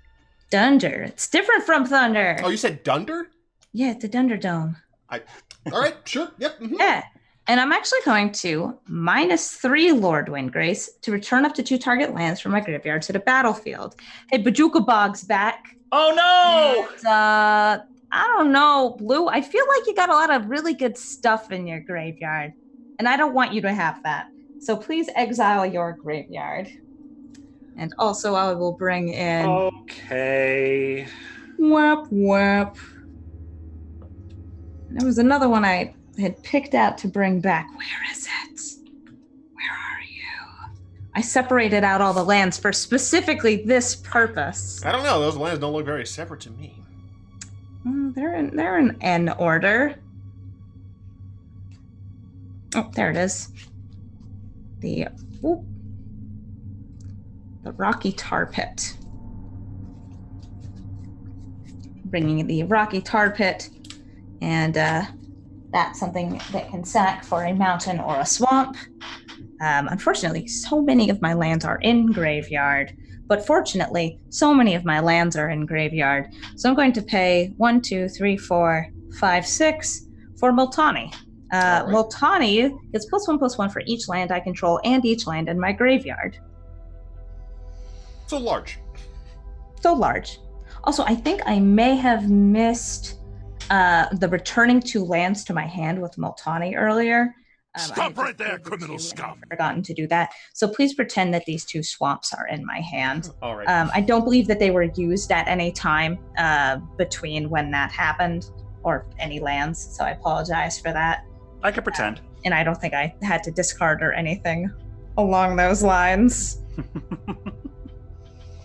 Dunder. It's different from Thunder. Oh, you said Dunder? Yeah, it's the Dunder Dome. All right, sure. Yep. Mhm. Yeah. And I'm actually going to -3 Lord Windgrace to return up to 2 target lands from my graveyard to the battlefield. Hey, Bajuka Bog's back. Oh no! And, I don't know, Blue. I feel like you got a lot of really good stuff in your graveyard, and I don't want you to have that. So please exile your graveyard. And also, I will bring in. Okay. Whap whap. There was another one I had picked out to bring back. Where is it? Where are you? I separated out all the lands for specifically this purpose. I don't know. Those lands don't look very separate to me. They're in N order. Oh, there it is. The Rocky Tar Pit. Bringing the Rocky Tar Pit, and that's something that can sack for a mountain or a swamp. Unfortunately, so many of my lands are in graveyard, but fortunately, so many of my lands are in graveyard. So I'm going to pay 1, 2, 3, 4, 5, 6 for Multani. All right. Multani gets +1/+1 for each land I control and each land in my graveyard. So large. So large. Also, I think I may have missed the returning 2 lands to my hand with Multani earlier. Stop right there, criminal I've scum. forgotten to do that. So please pretend that these 2 swamps are in my hand. All right. I don't believe that they were used at any time between when that happened, or any lands, so I apologize for that. I can pretend. And I don't think I had to discard or anything along those lines.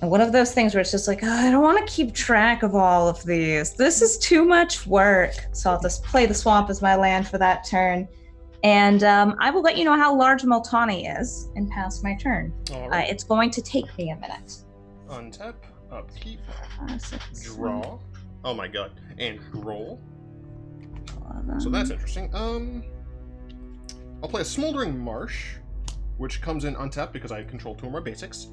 And one of those things where it's just like, I don't want to keep track of all of these. This is too much work. So I'll just play the swamp as my land for that turn. And I will let you know how large Multani is and pass my turn. All right. It's going to take me a minute. Untap, upkeep, 5, 6, draw. Oh my god. And roll. 11. So that's interesting. I'll play a Smoldering Marsh, which comes in untapped because I control 2 of my basics.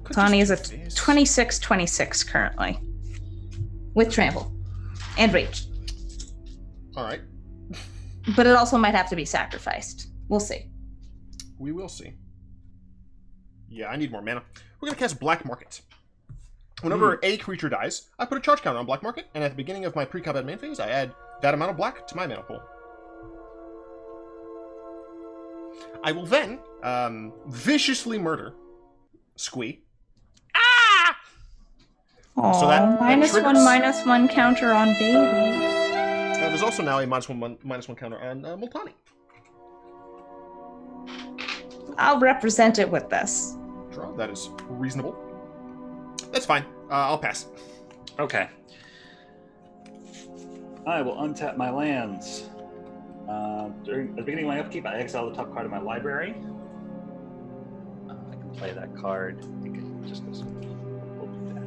Multani is a 26/26 currently. With trample. And reach. Alright. But it also might have to be sacrificed. We'll see. We will see. Yeah, I need more mana. We're going to cast Black Market. Whenever a creature dies, I put a charge counter on Black Market, and at the beginning of my pre-combat main phase, I add that amount of black to my mana pool. I will then viciously murder Squee. Ah! Aww, So that -1/-1 counter on baby. There's also now a -1/-1 counter on Multani. I'll represent it with this. Draw. That is reasonable. That's fine. I'll pass. Okay. I will untap my lands. During the beginning of my upkeep, I exile the top card of my library. I can play that card. I think it just goes. We'll do that.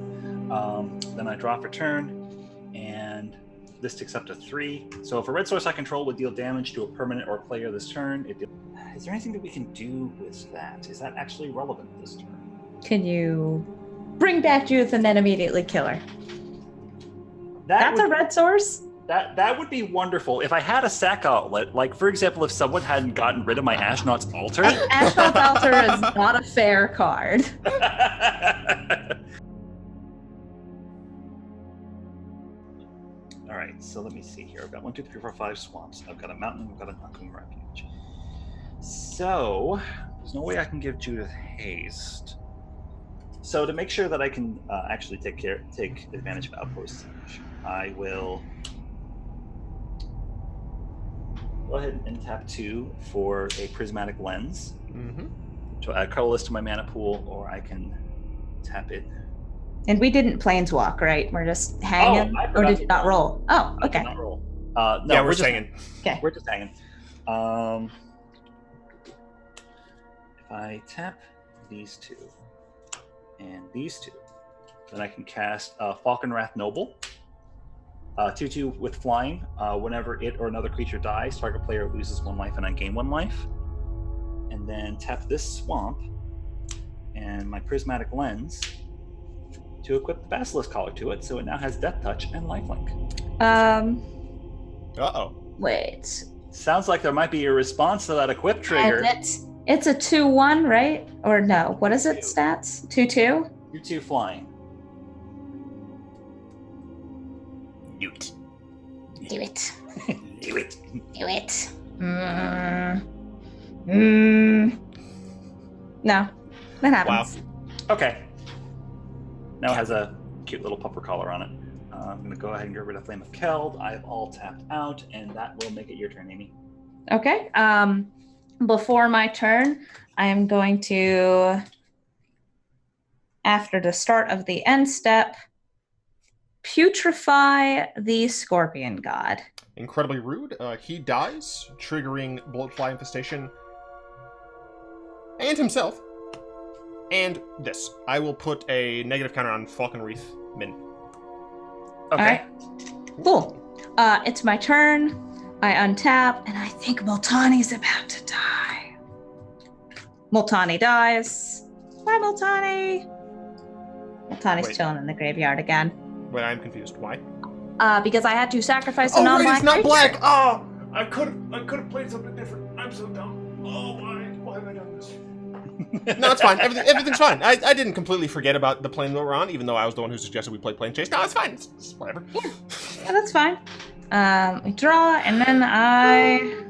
Then I draw for turn, and this ticks up to 3. So if a red source I control would deal damage to a permanent or player this turn, is there anything that we can do with that? Is that actually relevant this turn? Can you bring back Judith and then immediately kill her? That's a red source? That would be wonderful. If I had a sack outlet, like, for example, if someone hadn't gotten rid of my Ashnod's Altar. Ashnod's Altar is not a fair card. All right, so let me see here. I've got 1, 2, 3, 4, 5 swamps. I've got a mountain. I've got a Nakum refuge. So there's no way I can give Judith haste. So to make sure that I can actually take advantage of Outpost Siege, I will go ahead and tap 2 for a Prismatic Lens. To add colorless to my mana pool, or I can tap it. And we didn't planeswalk, right? We're just hanging? Or did you not roll? Oh, okay. I did not roll. No, yeah, we're just hanging. Okay. We're just hanging. If I tap these 2 and these 2, then I can cast Falconwrath Noble. 2/2 with flying. Whenever it or another creature dies, target player loses 1 life and I gain 1 life. And then tap this swamp and my Prismatic Lens to equip the Basilisk Collar to it, so it now has Death Touch and Lifelink. Uh-oh. Wait. Sounds like there might be a response to that equip trigger. It's a 2/1, right? Or no? What is it? Stats? 2/2? 2/2 flying. Do it. Do it. Do it. Do it. No, that happens. Wow. Okay. Now it has a cute little puffer collar on it. I'm going to go ahead and get rid of Flame of Keld. I've all tapped out, and that will make it your turn, Amy. Okay. Before my turn, I am going to, after the start of the end step, putrefy the Scorpion God. Incredibly rude. He dies, triggering Bloodfly Infestation and himself. And this. I will put a negative counter on Falcon Wreath Min. Okay. All right. Cool. It's my turn. I untap, and I think Multani's about to die. Multani dies. Bye, Multani. Multani's chilling in the graveyard again. Wait, I'm confused. Why? Because I had to sacrifice a non-black it's not creature. black! Oh! I could have played something different. I'm so dumb. Oh, why? Why have I done this? No, it's fine. Everything's fine. I didn't completely forget about the plane that we're on, even though I was the one who suggested we play Planechase. No, it's fine. It's whatever. Yeah, that's fine. We draw, and then I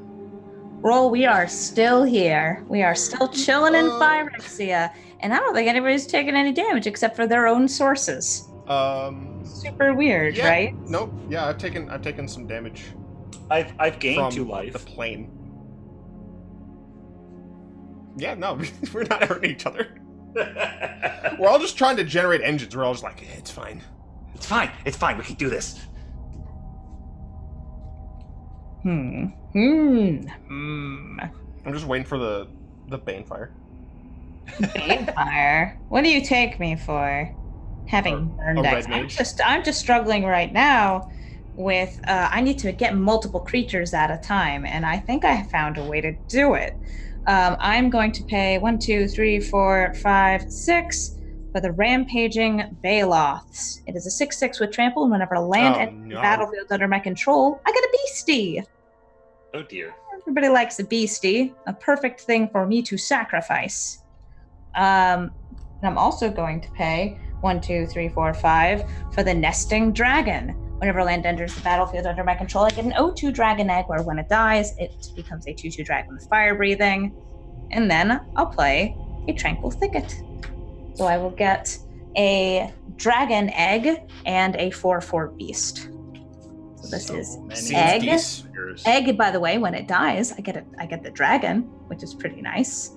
roll. We are still here. We are still chilling in Phyrexia, and I don't think anybody's taken any damage except for their own sources. Super weird, yeah, right? Nope. Yeah, I've taken some damage. I've gained from 2 life. The plane. Yeah, no, we're not hurting each other. We're all just trying to generate engines. We're all just like, it's fine. It's fine. It's fine. We can do this. I'm just waiting for the Banefire. Banefire? What do you take me for? Having burn a decks. red mage? I'm just struggling right now with I need to get multiple creatures at a time, and I think I found a way to do it. I'm going to pay 1, 2, 3, 4, 5, 6 for the Rampaging Baloths. It is a 6/6 with trample, and whenever a land enters the battlefield under my control, I get a beastie. Oh dear. Everybody likes a beastie, a perfect thing for me to sacrifice. And I'm also going to pay 1, 2, 3, 4, 5 for the nesting dragon. Whenever land enters the battlefield under my control, I get an O2 dragon egg, where when it dies, it becomes a 2/2 dragon with fire breathing. And then I'll play a tranquil thicket. So I will get a dragon egg and a 4/4 beast. So this is egg. Egg, by the way, when it dies, I get the dragon, which is pretty nice.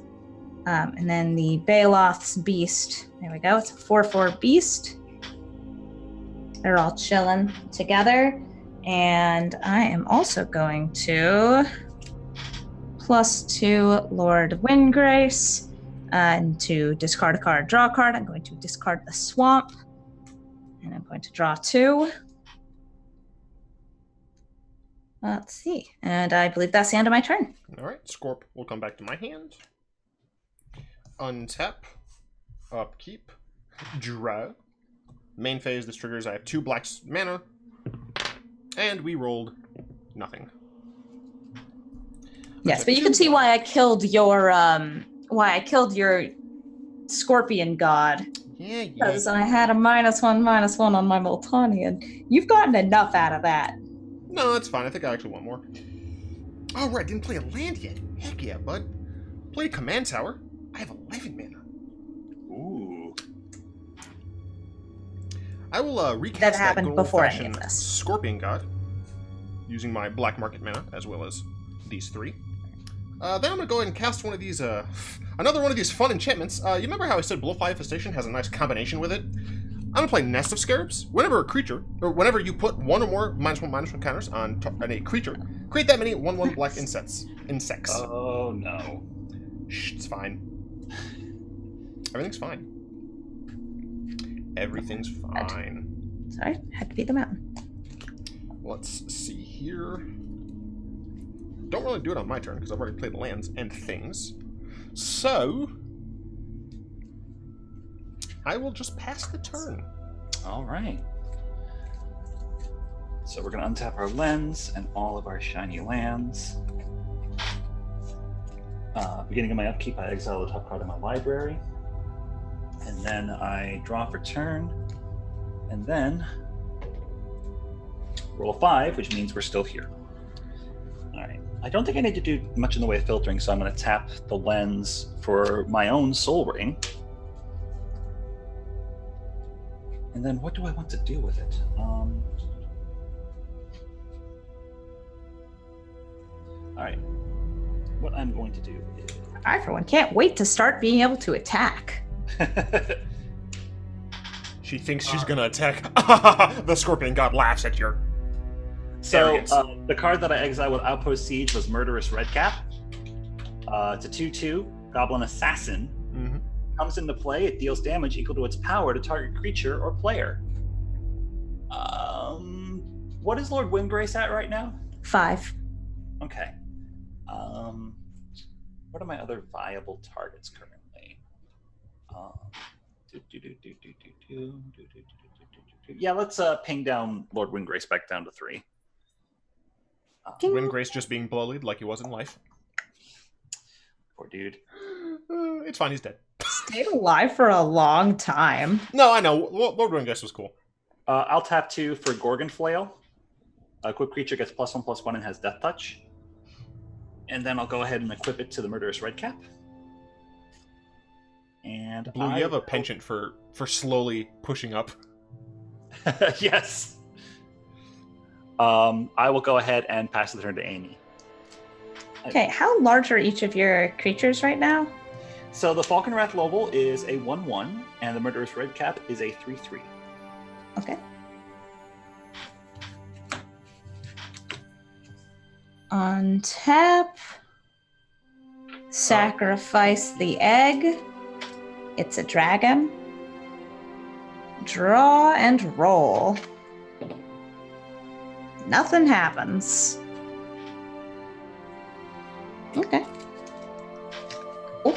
And then the Baloth's beast. There we go. It's a 4/4 beast. They're all chilling together. And I am also going to +2 Lord Windgrace. And to discard a card, draw a card, I'm going to discard the swamp. And I'm going to draw 2. Let's see. And I believe that's the end of my turn. All right. Scorp will come back to my hand. Untap. Upkeep. Draw. Main phase, this triggers. I have 2 black mana. And we rolled nothing. Yes, but you can see why I killed your Scorpion God. Yeah. Because I had a -1/-1 on my Moltanian. You've gotten enough out of that. No, that's fine. I think I actually want more. Oh, right. Didn't play a land yet. Heck yeah, bud. Played Command Tower. I have 11 mana. Ooh. I will recast that happened good before any old-fashioned of this. Scorpion God using my black market mana as well as these 3. Then I'm going to go ahead and cast one of these, another one of these fun enchantments. You remember how I said Blowfly Infestation has a nice combination with it? I'm going to play Nest of Scarabs. Whenever a creature, or whenever you put 1 or more -1/-1 counters on a creature, create that many 1/1 black insects. Oh no. Shh, it's fine. Everything's fine. Everything's fine. Sorry, had to beat the mountain. Let's see here. Don't really do it on my turn because I've already played lands and things. So I will just pass the turn. All right. So we're going to untap our lens and all of our shiny lands. Beginning of my upkeep, I exile the top card of my library. And then I draw for turn. And then roll a 5, which means we're still here. All right. I don't think I need to do much in the way of filtering, so I'm going to tap the lens for my own Soul Ring. And then what do I want to do with it? All right. What I'm going to do is... I, for one, can't wait to start being able to attack. She thinks she's going to attack. The Scorpion God laughs at your... So, the card that I exiled with Outpost Siege was Murderous Redcap. It's a 2/2 Goblin Assassin. Mm-hmm. Comes into play, it deals damage equal to its power to target creature or player. What is Lord Windgrace at right now? 5. Okay. What are my other viable targets currently? Yeah, let's ping down Lord Windgrace back down to 3. Windgrace just being bullied like he was in life. Poor dude. It's fine, he's dead. Stayed alive for a long time. No, I know. Lord Windgrace was cool. I'll tap 2 for Gorgon Flail. A quick creature gets +1/+1 and has Death Touch. And then I'll go ahead and equip it to the Murderous Redcap. And Blue, you have a penchant for slowly pushing up. Yes. I will go ahead and pass the turn to Amy. Okay, how large are each of your creatures right now? So the Falconwrath Lobel is a 1/1, and the Murderous Redcap is a 3/3. Okay. Untap. Sacrifice the egg. It's a dragon. Draw and roll. Nothing happens. Okay. Oh,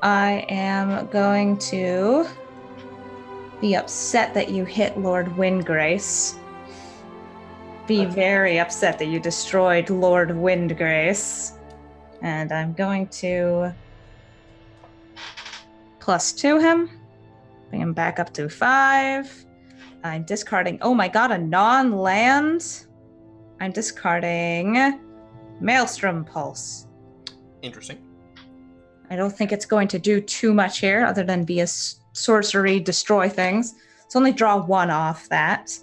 I am going to be upset that you hit Lord Windgrace. be very upset that you destroyed Lord Windgrace. And I'm going to +2 him. Bring him back up to 5. I'm discarding, oh my god, a non-land. I'm discarding Maelstrom Pulse. Interesting. I don't think it's going to do too much here other than be a sorcery, destroy things. So only draw 1 off that.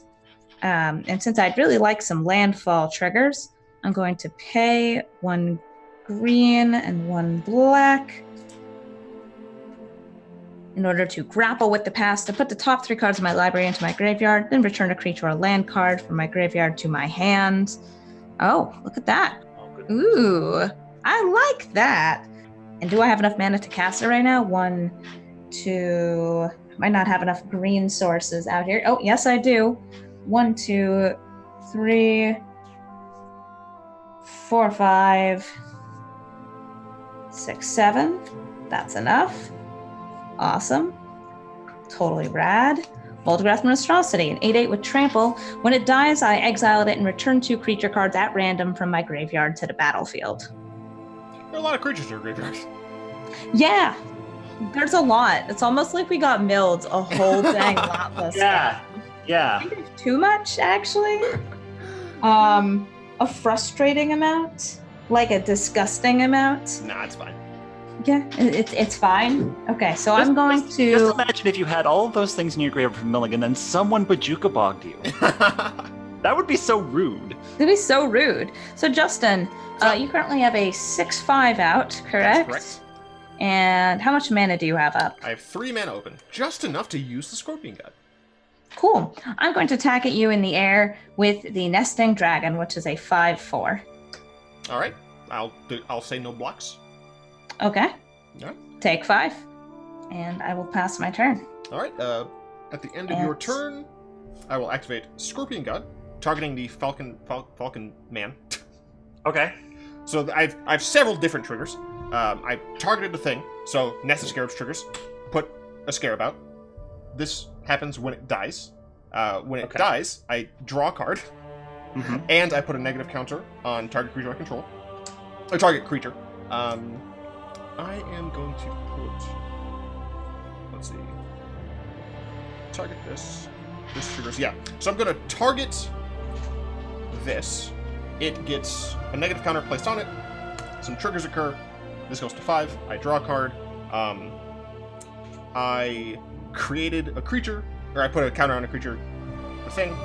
And since I'd really like some landfall triggers, I'm going to pay 1 green and 1 black in order to grapple with the past, to put the top 3 cards of my library into my graveyard, then return a creature or land card from my graveyard to my hand. Oh, look at that. Ooh, I like that. And do I have enough mana to cast it right now? 1, 2... I might not have enough green sources out here. Oh, yes, I do. 1, 2, 3, 4, 5, 6, 7. That's enough. Awesome. Totally rad. Windgrace Monstrosity, an 8/8 with trample. When it dies, I exile it and return 2 creature cards at random from my graveyard to the battlefield. There are a lot of creatures in your graveyard. Yeah, there's a lot. It's almost like we got milled a whole dang lot this Yeah, game. yeah. I think too much, actually. A frustrating amount, like a disgusting amount. Nah, it's fine. Yeah, it's fine. Okay, so I'm going to... Just imagine if you had all of those things in your graveyard from Milligan, then someone Bajuka bogged you. That would be so rude. It'd be so rude. So Justin, you currently have a 6/5 out, correct? That's correct. And how much mana do you have up? I have 3 mana open, just enough to use the Scorpion God. Cool. I'm going to attack at you in the air with the Nesting Dragon, which is a 5/4. All right, I'll say no blocks. Okay. All right. Take 5, and I will pass my turn. All right. At the end of your turn, I will activate Scorpion God, targeting the Falcon Man. Okay. So I have several different triggers. I targeted the thing, so Nest of Scarabs triggers. Put a Scarab out. This happens when it dies. When it dies, I draw a card, and I put a negative counter on target creature I control. Or target creature. I am going to put... Let's see. Target this. This triggers... Yeah. So I'm going to target this. It gets a negative counter placed on it. Some triggers occur. This goes to 5. I draw a card. I created a creature, or I put a counter on a creature, the thing.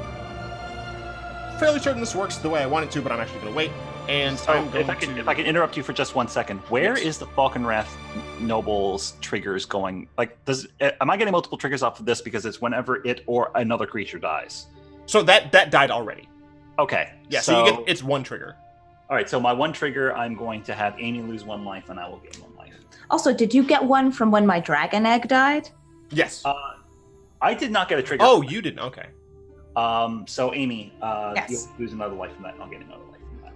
Fairly certain this works the way I want it to, but I'm actually going to wait. And so if I can interrupt you for just 1 second, where is the Falconwrath Noble's triggers going? Like, am I getting multiple triggers off of this because it's whenever it or another creature dies? So that died already. Okay. Yeah. So you get it's 1 trigger. All right. So my 1 trigger, I'm going to have Amy lose 1 life, and I will gain 1 life. Also, did you get one from when my dragon egg died? Yes. I did not get a trigger. Oh, you didn't. Okay. So Amy, yes. You'll lose another life from that, and I'll get another life from that.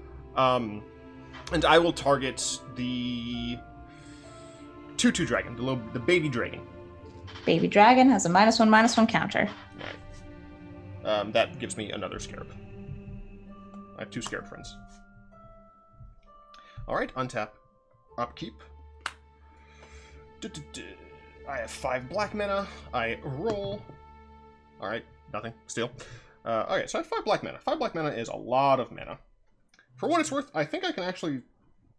And I will target the 2/2 dragon, the baby dragon. Baby dragon has a -1/-1 counter. Right. That gives me another scarab. I have 2 scarab friends. All right, untap, upkeep. I have 5 black mana. I roll. All right, nothing. Steal. Okay, so I have 5 black mana. 5 black mana is a lot of mana. For what it's worth, I think I can actually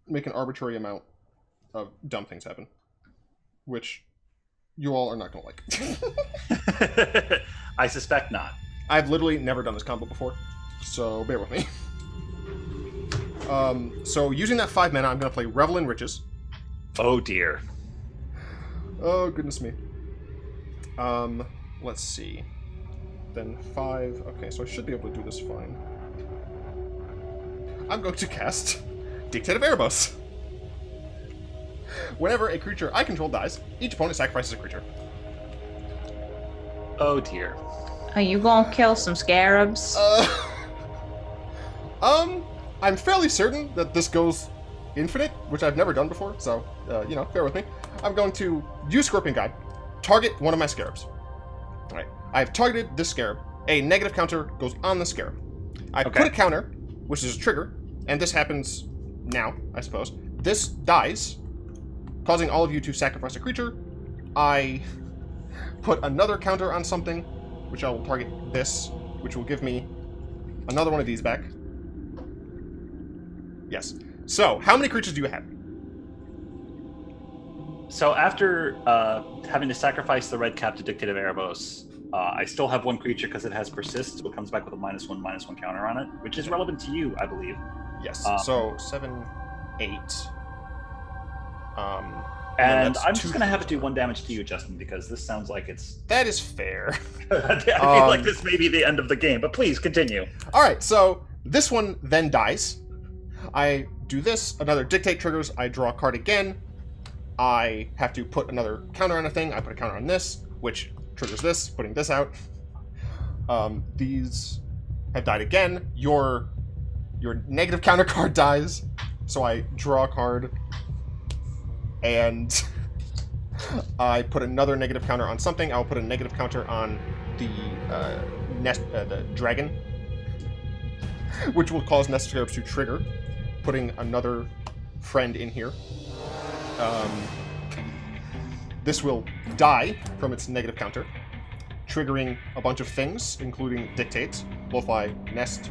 make an arbitrary amount of dumb things happen. Which you all are not going to like. I suspect not. I've literally never done this combo before, so bear with me. So using that 5 mana, I'm going to play Revel in Riches. Oh dear. Oh, goodness me. Let's see. Then 5... Okay, so I should be able to do this fine. I'm going to cast Dictate of Erebos. Whenever a creature I control dies, each opponent sacrifices a creature. Oh dear. Are you gonna kill some scarabs? I'm fairly certain that this goes infinite, which I've never done before, so, bear with me. I'm going to use Scorpion God, target one of my scarabs. Alright, I've targeted this scarab. A negative counter goes on the scarab. I put a counter, which is a trigger, and this happens now, I suppose. This dies, causing all of you to sacrifice a creature. I put another counter on something, which I will target this, which will give me another one of these back. Yes. So, how many creatures do you have? So after having to sacrifice the red cap to Dictative Erebos, I still have one creature because it has persist, so it comes back with a -1/-1 counter on it, which is relevant to you, I believe. Yes. So 7, 8. And I'm just gonna have it do 1 damage to you, Justin, because this sounds like it's. That is fair. I feel like this may be the end of the game, but please continue. All right. So this one then dies. I do this. Another dictate triggers. I draw a card again. I have to put another counter on a thing. I put a counter on this, which triggers this, putting this out. These have died again. Your negative counter card dies, so I draw a card, and I put another negative counter on something. I'll put a negative counter on the the dragon, which will cause Nest Scarabs to trigger, putting another friend in here. This will die from its negative counter, triggering a bunch of things, including dictates. Well, if I nest,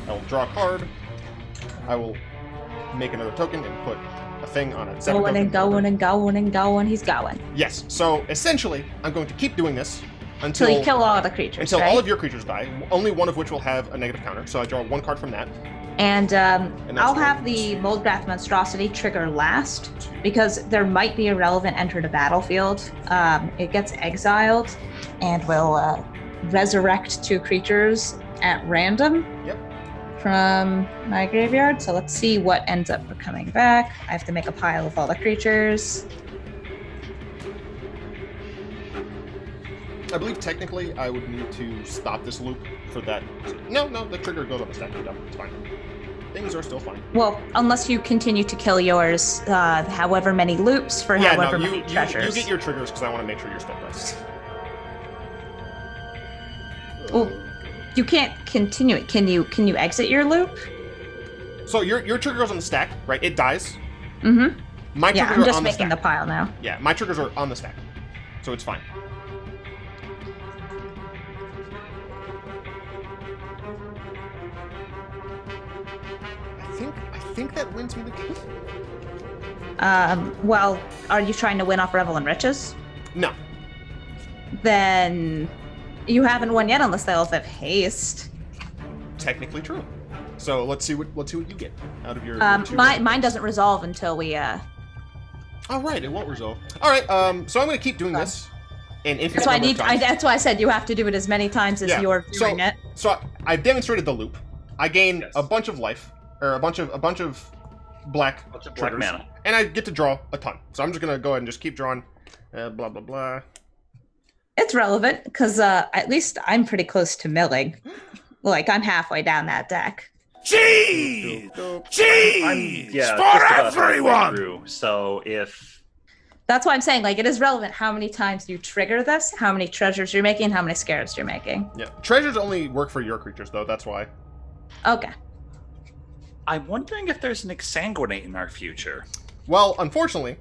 I will draw a card. I will make another token and put a thing on it. Going and going and going and going. He's going. Yes. So essentially, I'm going to keep doing this until you kill all the creatures. Until right? all of your creatures die. Only one of which will have a negative counter. So I draw one card from that. And I'll have the Moldgrath Monstrosity trigger last, because there might be a relevant enter the battlefield. It gets exiled and will resurrect 2 creatures at random from my graveyard. So let's see what ends up coming back. I have to make a pile of all the creatures. I believe technically I would need to stop this loop for that. No, the trigger goes on the stack. It's fine. Things are still fine. Well, unless you continue to kill yours, however many loops for however many treasures. You get your triggers because I want to make sure your stuff does. Well, you can't continue it. Can you exit your loop? So your trigger goes on the stack, right? It dies. Mm-hmm. My triggers I'm just are on making the the pile now. Yeah, my triggers are on the stack, so it's fine. I think that wins me the game. Well, are you trying to win off Revel and Riches? No. Then you haven't won yet unless they all have haste. Technically true. So let's see what you get out of your. Mine doesn't resolve until we. Oh right, it won't resolve. All right. So I'm gonna keep doing this. An infinite that's why number of times. That's why I said you have to do it as many times as you're doing it. So I demonstrated the loop. I gain a bunch of life, or a bunch of black triggers, mana, and I get to draw a ton. So I'm just gonna go ahead and just keep drawing. Blah blah blah. It's relevant because at least I'm pretty close to milling. Like I'm halfway down that deck. Cheese! Cheese! Just for about everyone! Through. So if that's why I'm saying, like, it is relevant how many times you trigger this, how many treasures you're making, how many scarabs you're making. Yeah, treasures only work for your creatures though. That's why. Okay. I'm wondering if there's an exsanguinate in our future. Well, unfortunately,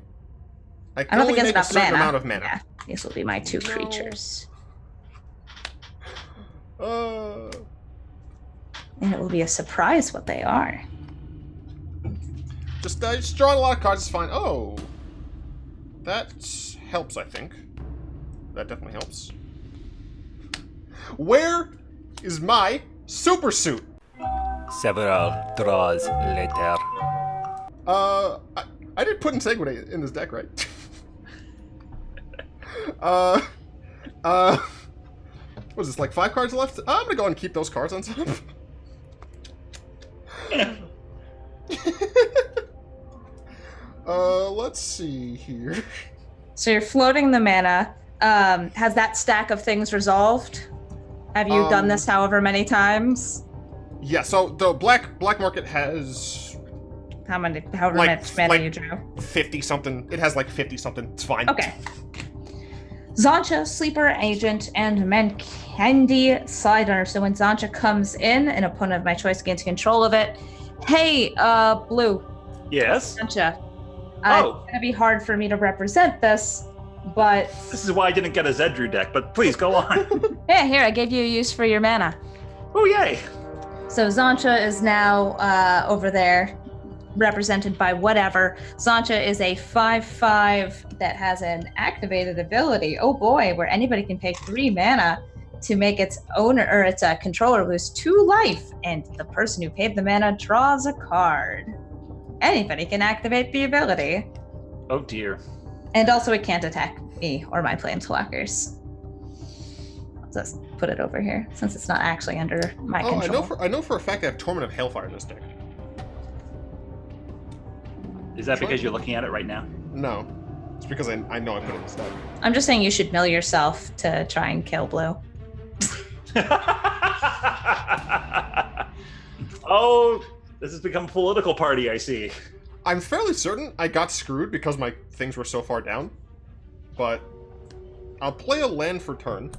I can only make a certain amount of mana. Yeah, these will be my 2 creatures. And it will be a surprise what they are. Just drawing a lot of cards is fine. Oh, that helps, I think. That definitely helps. Where is my super suit? Several draws later. I did put Insanguinate in this deck, right? What is this, like 5 cards left? I'm gonna go and keep those cards on top. Let's see here. So you're floating the mana. Has that stack of things resolved? Have you done this however many times? Yeah, so the black market has however much mana you drew. 50 something. It has like 50 something. It's fine. Okay. Zancha, Sleeper Agent, and Mankendi Sidearm. So when Zancha comes in, an opponent of my choice gains control of it. Hey, Blue. Yes? Zancha. It's gonna be hard for me to represent this, but... This is why I didn't get a Zedru deck, but please, go on. Yeah, here, I gave you a use for your mana. Oh, yay! So Zancha is now over there, represented by whatever. Zancha is a 5/5 that has an activated ability, oh boy, where anybody can pay 3 mana to make its owner or its controller lose 2 life, and the person who paid the mana draws a card. Anybody can activate the ability. Oh dear. And also it can't attack me or my planeswalkers. Let's just put it over here, since it's not actually under my control. I know for a fact I have Torment of Hailfire in this deck. Is that because you're looking at it right now? No. It's because I know I put it in this deck. I'm just saying you should mill yourself to try and kill Blue. Oh, this has become a political party, I see. I'm fairly certain I got screwed because my things were so far down. But I'll play a land for turn.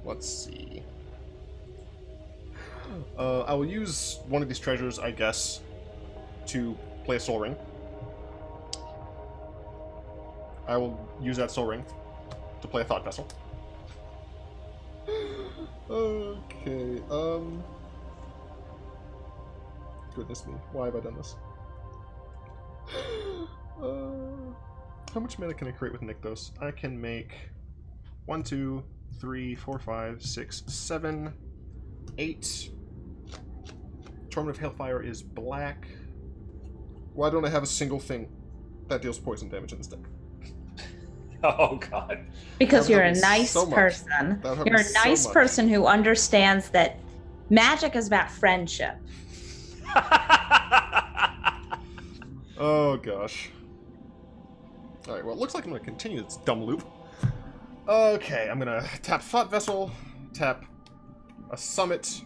Let's see. I will use one of these treasures, I guess, to play a Soul Ring. I will use that Soul Ring to play a Thought Vessel. Okay, goodness me, why have I done this? How much mana can I create with Nykthos? I can make 1, 2, 3, 4, 5, 6, 7, 8. Torment of Hailfire is black. Why don't I have a single thing that deals poison damage in this deck? Oh god. Because you're a nice person. You're a nice person who understands that magic is about friendship. Oh gosh. Alright, well it looks like I'm going to continue this dumb loop. Okay, I'm going to tap Thought Vessel, tap a Summit,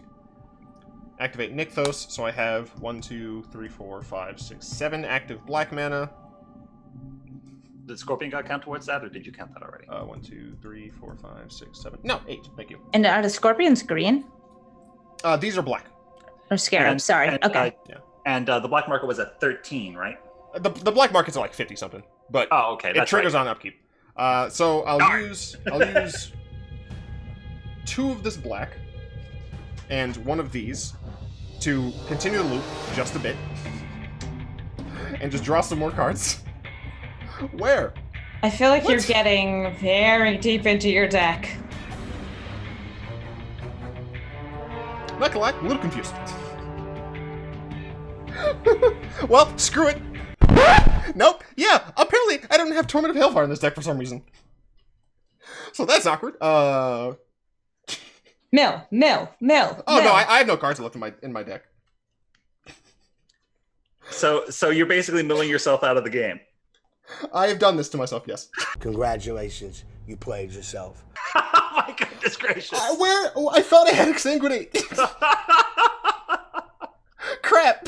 activate Nykthos, so I have 1, 2, 3, 4, 5, 6, 7 active black mana. Did Scorpion God count towards that, or did you count that already? 1, 2, 3, 4, 5, 6, 7. No, 8. Thank you. And are the scorpions green? These are black. Or scarab, sorry. Okay. Yeah. And the black market was at 13, right? The black markets are like 50 something, but okay, it triggers on upkeep. So I'll use 2 of this black and 1 of these to continue the loop just a bit and just draw some more cards. Where? I feel like you're getting very deep into your deck. I'm not gonna lie, I'm a little confused. Well, screw it. Nope. Yeah, apparently I don't have Torment of Hailfire in this deck for some reason. So that's awkward. Mill. Oh no, I have no cards left in my deck. So you're basically milling yourself out of the game. I have done this to myself, yes. Congratulations, you played yourself. Oh my goodness gracious. I thought I had Exsanguinate. Crap.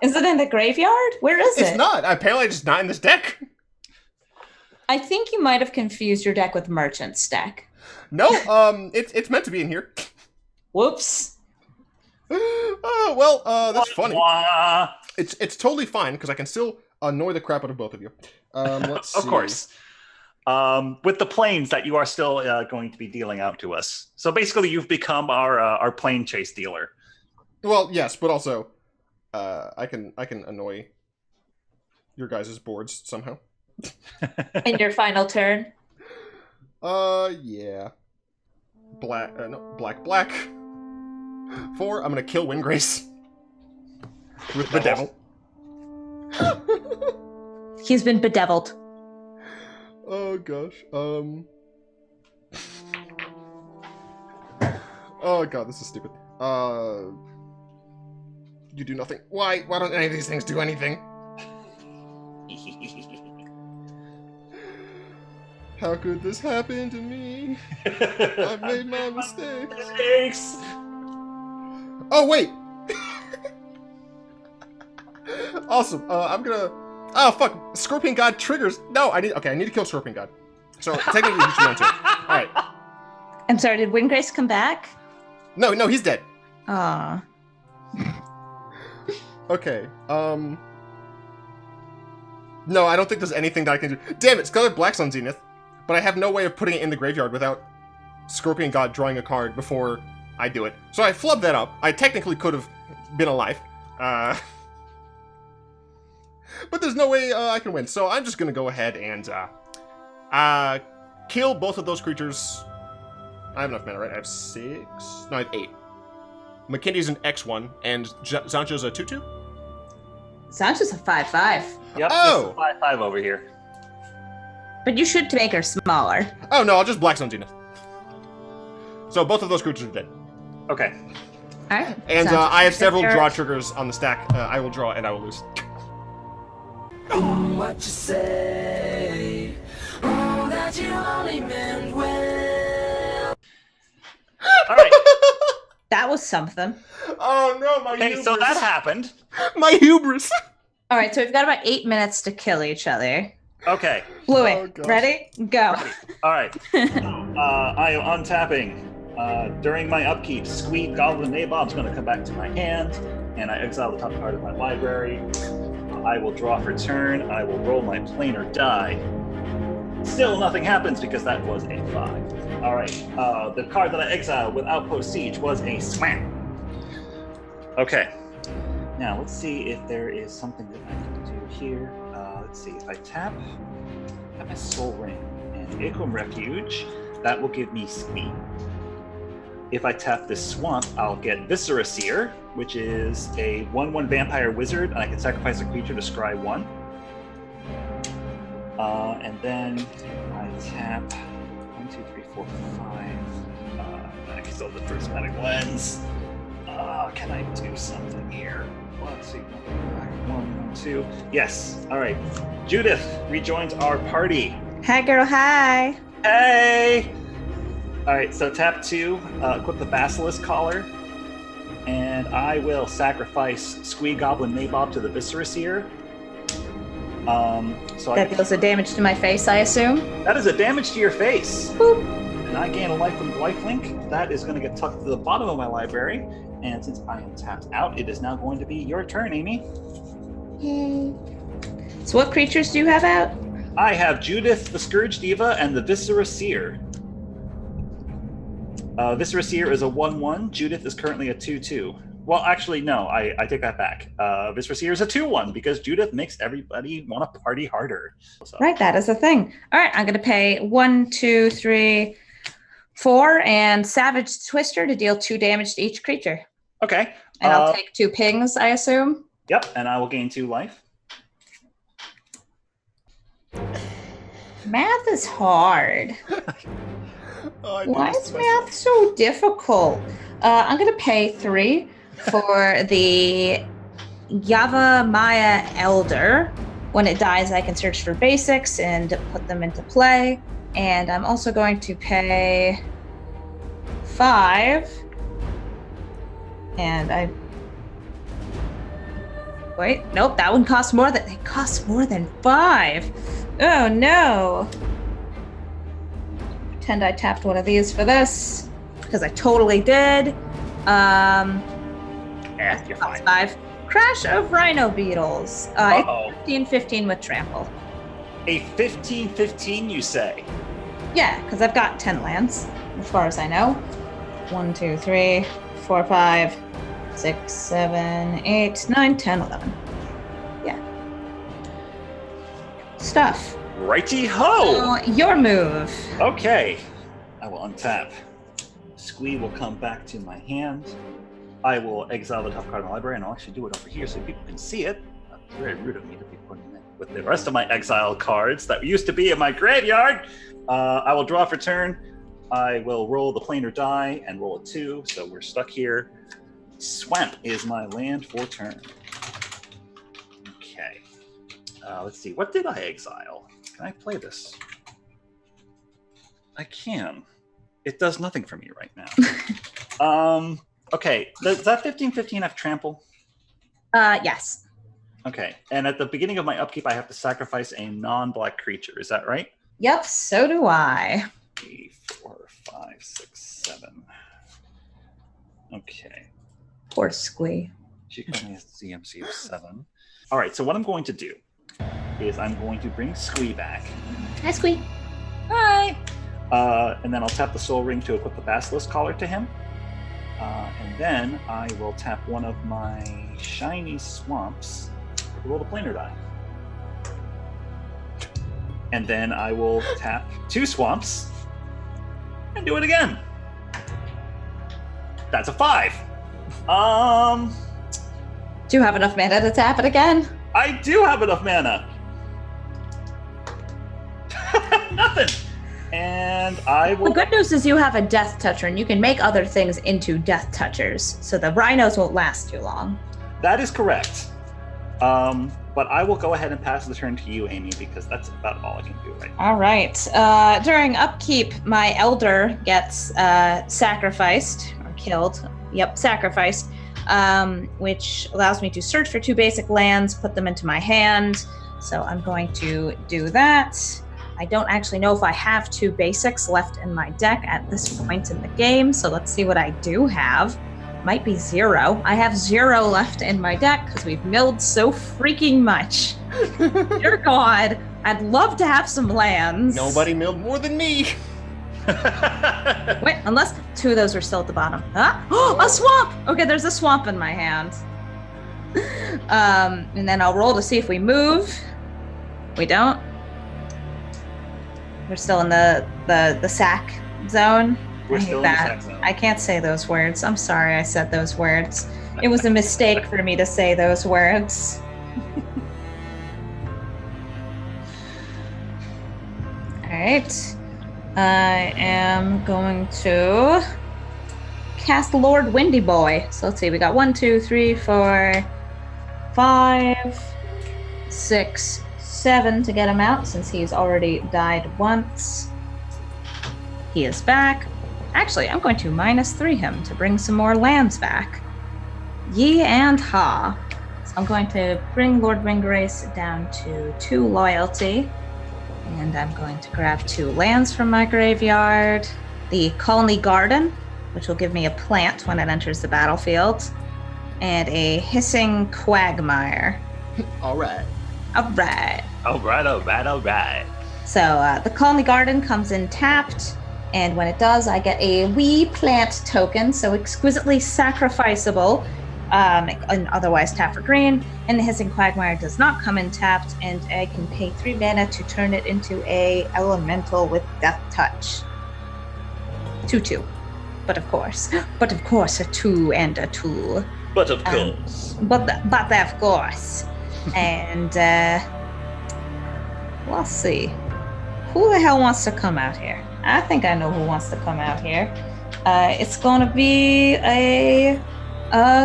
Is it in the graveyard? Where is it? It's not. Apparently it's not in this deck. I think you might have confused your deck with Merchant's deck. No, it's meant to be in here. Whoops. Oh, well, that's funny. It's totally fine, because I can still annoy the crap out of both of you. Let's see. Of course. With the planes that you are still going to be dealing out to us. So basically you've become our Planechase dealer. Well, yes, but also I can annoy your guys' boards somehow. In your final turn? Yeah. Black, black. 4, I'm gonna kill Windgrace. With Bedevil. He's been bedeviled. Oh gosh. Oh god, this is stupid. You do nothing. Why don't any of these things do anything? How could this happen to me? I've made my mistakes. Oh wait! Awesome. I'm gonna Oh, fuck. Scorpion God triggers. No, I need to kill Scorpion God. So, technically, you should answer. Alright. I'm sorry, did Windgrace come back? No, he's dead. Aw. Okay, no, I don't think there's anything that I can do. Damn it, Scarlet Black's on Zenith. But I have no way of putting it in the graveyard without Scorpion God drawing a card before I do it. So I flubbed that up. I technically could have been alive. But there's no way I can win. So I'm just gonna go ahead and kill both of those creatures. I have enough mana, right? I have 6? No, I have 8. McKinney's an X1, and Zancho's a 2/2? Zancho's a 5/5. Yep, Oh! this is 5/5 over here. But you should make her smaller. Oh, no, I'll just Black Sun Zenith. So both of those creatures are dead. Okay. Alright. And I have several draw triggers on the stack. I will draw and I will lose. What you say? Oh, that you only meant well. All right. That was something. Oh no, my Okay, hubris. so that happened. My hubris. Alright, so we've got about 8 minutes to kill each other. Okay. Bluey, Oh, gosh. ready? Go. All right. I am untapping. During my upkeep, Squeak Goblin Nabob's going to come back to my hand, and I exile the top card of my library. I will draw for turn. I will roll my planar die. Still nothing happens because that was a 5. All right. The card that I exiled with Outpost Siege was a Swamp. Okay. Now let's see if there is something that I can do here. Let's see if I tap my Soul Ring and Acorn Refuge, that will give me speed. If I tap this swamp, I'll get Viscera Seer, which is a 1/1 vampire wizard, and I can sacrifice a creature to scry 1. And then I tap 1, 2, 3, 4, 5. I can still the prismatic lens. Can I do something here? Let's see. 1, 2. Yes. All right. Judith rejoins our party. Hi, girl. Hi. Hey! All right, so tap 2, equip the Basilisk Collar, and I will sacrifice Squee Goblin Nabob to the Viscera Seer. That deals a damage to my face, I assume. That is a damage to your face. Boop. And I gain a life from lifelink. That is going to get tucked to the bottom of my library. And since I am tapped out, it is now going to be your turn, Amy. Yay. So what creatures do you have out? I have Judith the Scourge Diva and the Viscera Seer. Viscera Seer is a 1/1. Judith is currently a 2/2. Well, actually, no, I take that back. Viscera Seer is a 2/1 because Judith makes everybody want to party harder. So. Right, that is a thing. All right, I'm going to pay 1, 2, 3, 4, and Savage Twister to deal 2 damage to each creature. Okay. And I'll take 2 pings, I assume. Yep, and I will gain 2 life. Math is hard. Oh, Why is math so difficult? I'm going to pay 3 for the Yava Maya Elder. When it dies, I can search for basics and put them into play. And I'm also going to pay 5. And I... Wait, nope, that one costs more than... It costs more than 5. Oh, no. Pretend I tapped one of these for this, because I totally did. You're fine. 5. Crash of Rhino Beetles. Uh-oh. 15/15 with trample. A 15/15, you say? Yeah, because I've got 10 lands, as far as I know. 1, 2, 3, 4, 5, 6, 7, 8, 9, 10, 11. Yeah. Stuff. Righty-ho! Your move. Okay. I will untap. Squee will come back to my hand. I will exile the top card in the library, and I'll actually do it over here so people can see it. That's very rude of me to be putting it with the rest of my exile cards that used to be in my graveyard. I will draw for turn. I will roll the planar die and roll a 2, so we're stuck here. Swamp is my land for turn. Okay. Let's see. What did I exile? Can I play this? I can. It does nothing for me right now. Okay. Does that 15/15 have trample? Yes. Okay, and at the beginning of my upkeep, I have to sacrifice a non-black creature. Is that right? Yep, so do I. 3, 4, 5, 6, 7. Okay. Poor Squee. She only has a CMC of 7. All right, so what I'm going to do is I'm going to bring Squee back. Hi, Squee. Hi. And then I'll tap the Soul Ring to equip the Basilisk Collar to him. And then I will tap one of my shiny swamps to roll the planar die. And then I will tap 2 swamps and do it again. That's a 5. Do you have enough mana to tap it again? I do have enough mana. Nothing. And I will. The good news is you have a Death Toucher, and you can make other things into Death Touchers, so the rhinos won't last too long. That is correct. But I will go ahead and pass the turn to you, Amy, because that's about all I can do right now. All right. During upkeep, my Elder gets sacrificed or killed. Yep, sacrificed, which allows me to search for 2 basic lands, put them into my hand. So I'm going to do that. I don't actually know if I have 2 basics left in my deck at this point in the game, so let's see what I do have. Might be 0. I have 0 left in my deck because we've milled so freaking much. Dear God, I'd love to have some lands. Nobody milled more than me. Wait, unless 2 of those are still at the bottom. Huh? Oh, a swamp! Okay, there's a swamp in my hand. And then I'll roll to see if we move. We don't. We're still in the sack zone. We're still in the sack zone. I can't say those words. I'm sorry I said those words. It was a mistake for me to say those words. Alright. I am going to cast Lord Windy Boy. So let's see, we got 1, 2, 3, 4, 5, 6, 7 to get him out since he's already died once. He is back. Actually, I'm going to -3 him to bring some more lands back. Ye and ha. So I'm going to bring Lord Windgrace down to 2 loyalty. And I'm going to grab 2 lands from my graveyard. The Colony Garden, which will give me a plant when it enters the battlefield. And a Hissing Quagmire. All right. All right. All right. So the Colony Garden comes in tapped, and when it does, I get a wee plant token, so exquisitely sacrificable, and otherwise tap for green. And the Hissing Quagmire does not come in tapped, and I can pay 3 mana to turn it into a elemental with Death Touch. 2/2. But of course, a 2 and a 2. But of course. But of course. And we'll see. Who the hell wants to come out here? I think I know who wants to come out here. It's going to be a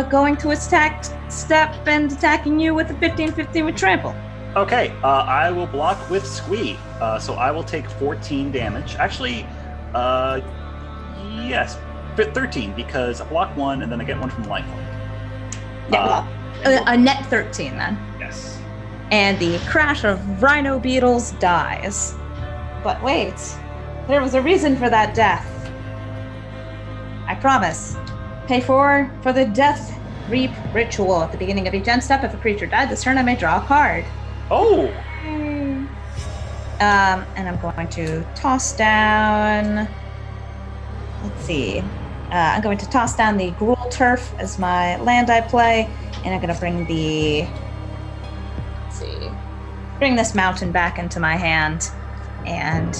going to attack step and attacking you with a 15/15 with trample. Okay, I will block with Squee. So I will take 14 damage. Actually, yes, 13 because I block 1 and then I get 1 from lifelink. Yeah, a net 13 then. Yes. And the crash of Rhino Beetles dies. But wait, there was a reason for that death. I promise. Pay 4 for the Death Reap Ritual. At the beginning of each end step, if a creature died this turn, I may draw a card. Oh! And I'm going to toss down... Let's see. I'm going to toss down the Gruul Turf as my land I play, and I'm going to bring the... Let's see. Bring this mountain back into my hand, and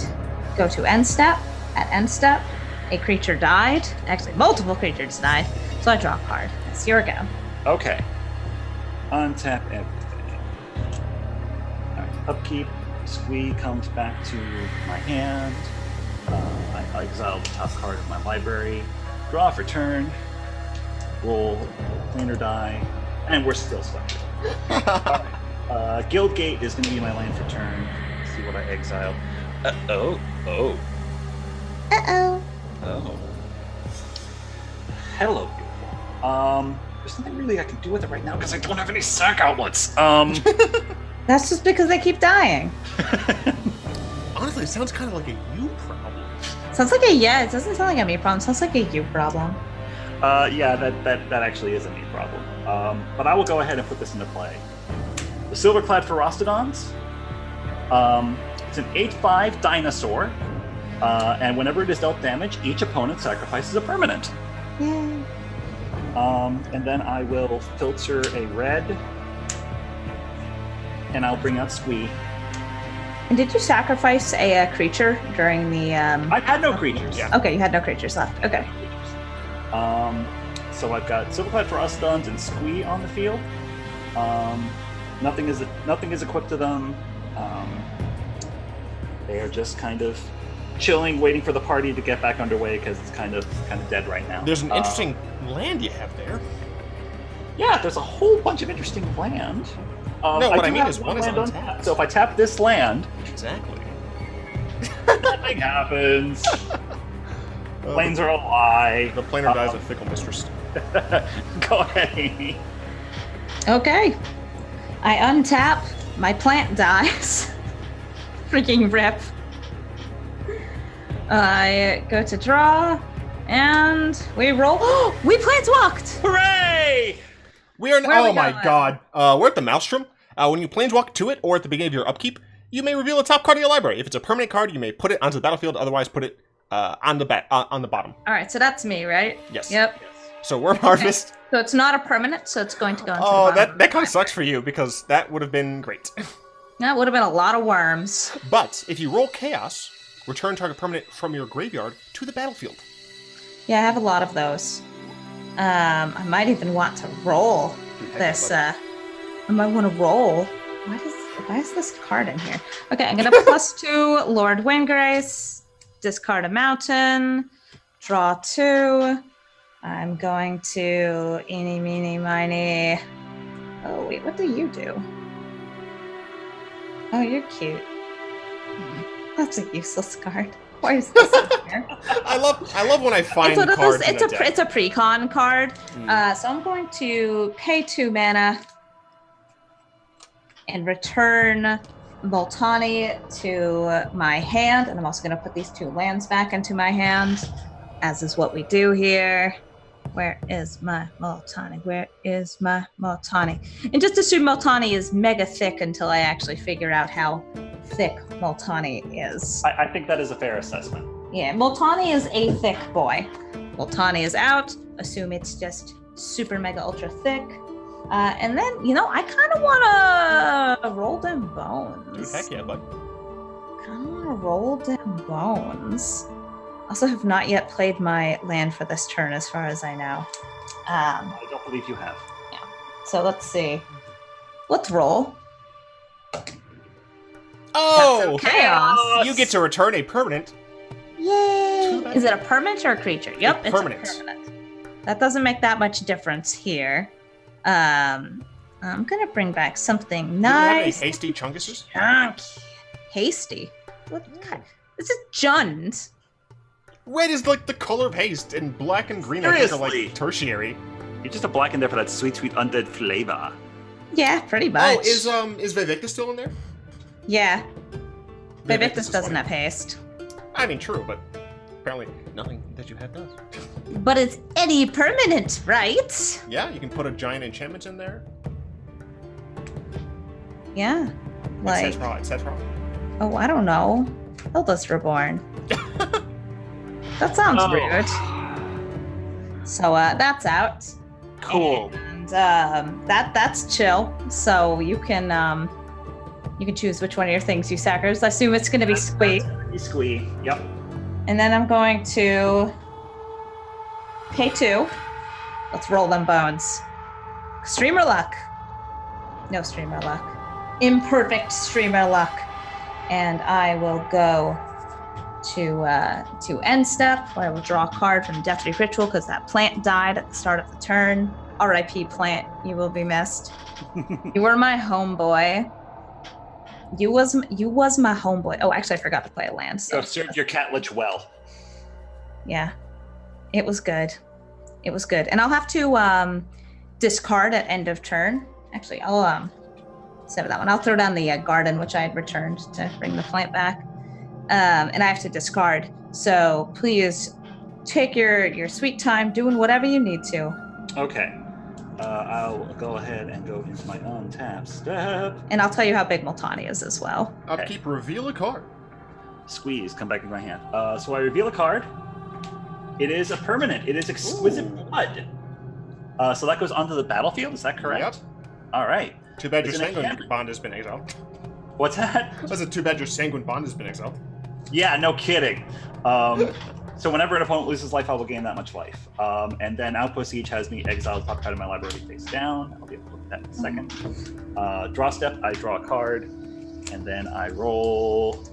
go to end step. At end step, a creature died. Actually, multiple creatures died, so I draw a card. It's your go. Okay. Untap everything. Alright, upkeep. Squee comes back to my hand. I exile the top card of my library. Draw for turn. Roll planar die. And we're still stuck. Guildgate is going to be my land for turn. Let's see what I exiled. Oh. Uh-oh. Oh. Hello, beautiful. There's nothing really I can do with it right now because I don't have any sack outlets. That's just because they keep dying. Honestly, it sounds kind of like a you problem. Sounds like it doesn't sound like a me problem. It sounds like a you problem. Yeah, that actually is a me problem. But I will go ahead and put this into play. The Silverclad Ferostodons. It's an 8/5 dinosaur, and whenever it is dealt damage, each opponent sacrifices a permanent. Yay. And then I will filter a red, and I'll bring out Squee. And did you sacrifice a creature during the? I've had no creatures. Yeah. Okay, you had no creatures left. Okay. So I've got Silverclad Ferostodons and Squee on the field. Nothing is equipped to them. They are just kind of chilling, waiting for the party to get back underway because it's kind of dead right now. There's an interesting land you have there. Yeah, there's a whole bunch of interesting land. No, what I mean have is one is land untapped. So if I tap this land, Exactly. nothing happens. Planes are a lie. The planar die is a fickle mistress. Go ahead, Amy. Okay. I untap. My plant dies. Freaking rip. I go to draw, and we roll. We planeswalked! Hooray! We are. Where are we Oh my going? god. We're at the Maelstrom. When you planeswalk to it, or at the beginning of your upkeep, you may reveal a top card of your library. If it's a permanent card, you may put it onto the battlefield. Otherwise, put it on the bottom. All right, so that's me, right? Yes. Yep. So Worm Harvest. So it's not a permanent, so it's going to go into the Oh, bottom. that kind of sucks for you because that would have been great. That would have been a lot of worms. But if you roll Chaos, return target permanent from your graveyard to the battlefield. Yeah, I have a lot of those. I might even want to roll this. I might want to roll. Why is this card in here? Okay, I'm gonna +2 Lord Windgrace, discard a mountain, draw 2. I'm going to eeny, meeny, miny. Oh wait, what do you do? Oh, you're cute. That's a useless card. Why is this in here? I love when I find It's cards in a deck. it's a precon card. So I'm going to pay 2 mana and return Multani to my hand, and I'm also going to put these 2 lands back into my hand, as is what we do here. Where is my Multani? Where is my Multani? And just assume Multani is mega thick until I actually figure out how thick Multani is. I think that is a fair assessment. Yeah, Multani is a thick boy. Multani is out. Assume it's just super mega ultra thick. And then, I kind of want to roll them bones. Dude, heck yeah, bud. Kind of want to roll them bones. Also have not yet played my land for this turn as far as I know. I don't believe you have. So let's see. Let's roll. Oh! Chaos. You get to return a permanent. Yay! Is it a permanent or a creature? Yep, it's permanent. a permanent. That doesn't make that much difference here. I'm gonna bring back something nice. Do you have any hasty chunguses? Hasty? What kind? This is Jund. Red is like the color of haste, and black and green I think are Seriously? like tertiary. You're just a black in there for that sweet, sweet undead flavor. Yeah, pretty much. Oh, is Vivictus still in there? Yeah. Vivictus Vivictus is doesn't funny. have haste. I mean, true, but apparently nothing that you have does. But it's any permanent, right? Yeah, you can put a giant enchantment in there. Yeah. It says wrong. Oh, I don't know. Hilda's Reborn. That sounds rude. So that's out. Cool. And that's chill. So you can choose which one of your things you sacrifice. I assume it's going to be Squee. Squee. Yep. And then I'm going to pay 2. Let's roll them bones. Streamer luck. No streamer luck. Imperfect streamer luck. And I will go to end step, where I will draw a card from Death Reef Ritual because that plant died at the start of the turn. R.I.P. plant, you will be missed. You were my homeboy. You was my homeboy. Oh, actually, I forgot to play a land. So You have served your catlich well. yeah, it was good. It was good, and I'll have to discard at end of turn. Actually, I'll save that one. I'll throw down the garden, which I had returned to bring the plant back. And I have to discard. So please take your sweet time doing whatever you need to. Okay. I'll go ahead and go into my untap step. And I'll tell you how big Multani is as well. Upkeep, reveal a card. Squeeze, come back in my hand. So I reveal a card. It is a permanent. It is Exquisite Blood. So that goes onto the battlefield, is that correct? Yep. All right. Too bad your Isn't it Sanguine cantrip? Bond has been exiled. What's that? I said too bad your Sanguine Bond has been exiled. Yeah, no kidding. So whenever an opponent loses life, I will gain that much life. And then Outpost Siege has me exile the top card of my library face down. I'll be able to look at that in a second. Draw step, I draw a card, and then I roll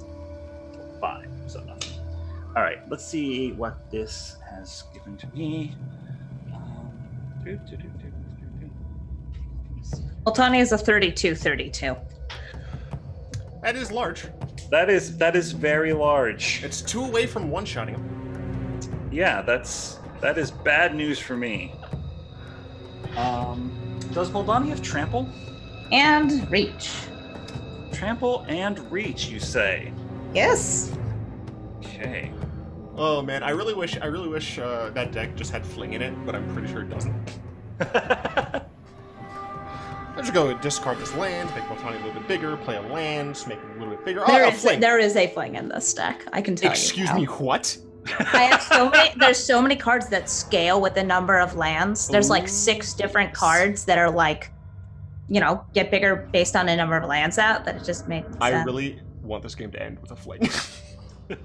5, so nothing. All right, let's see what this has given to me. Multani is a 32-32. That is large. That is very large. It's 2 away from one-shotting him. Yeah, that is bad news for me. Does Moldani have trample? And reach. Trample and reach, you say? Yes. Okay. Oh man, I really wish that deck just had fling in it, but I'm pretty sure it doesn't. I just go discard this land, make Multani a little bit bigger, play a land, make it a little bit bigger. There is a fling in this deck. I can tell you. Excuse me, what? I have so many. There's so many cards that scale with the number of lands. There's like 6 different cards that are like, get bigger based on the number of lands out. That it just makes sense. I really want this game to end with a fling.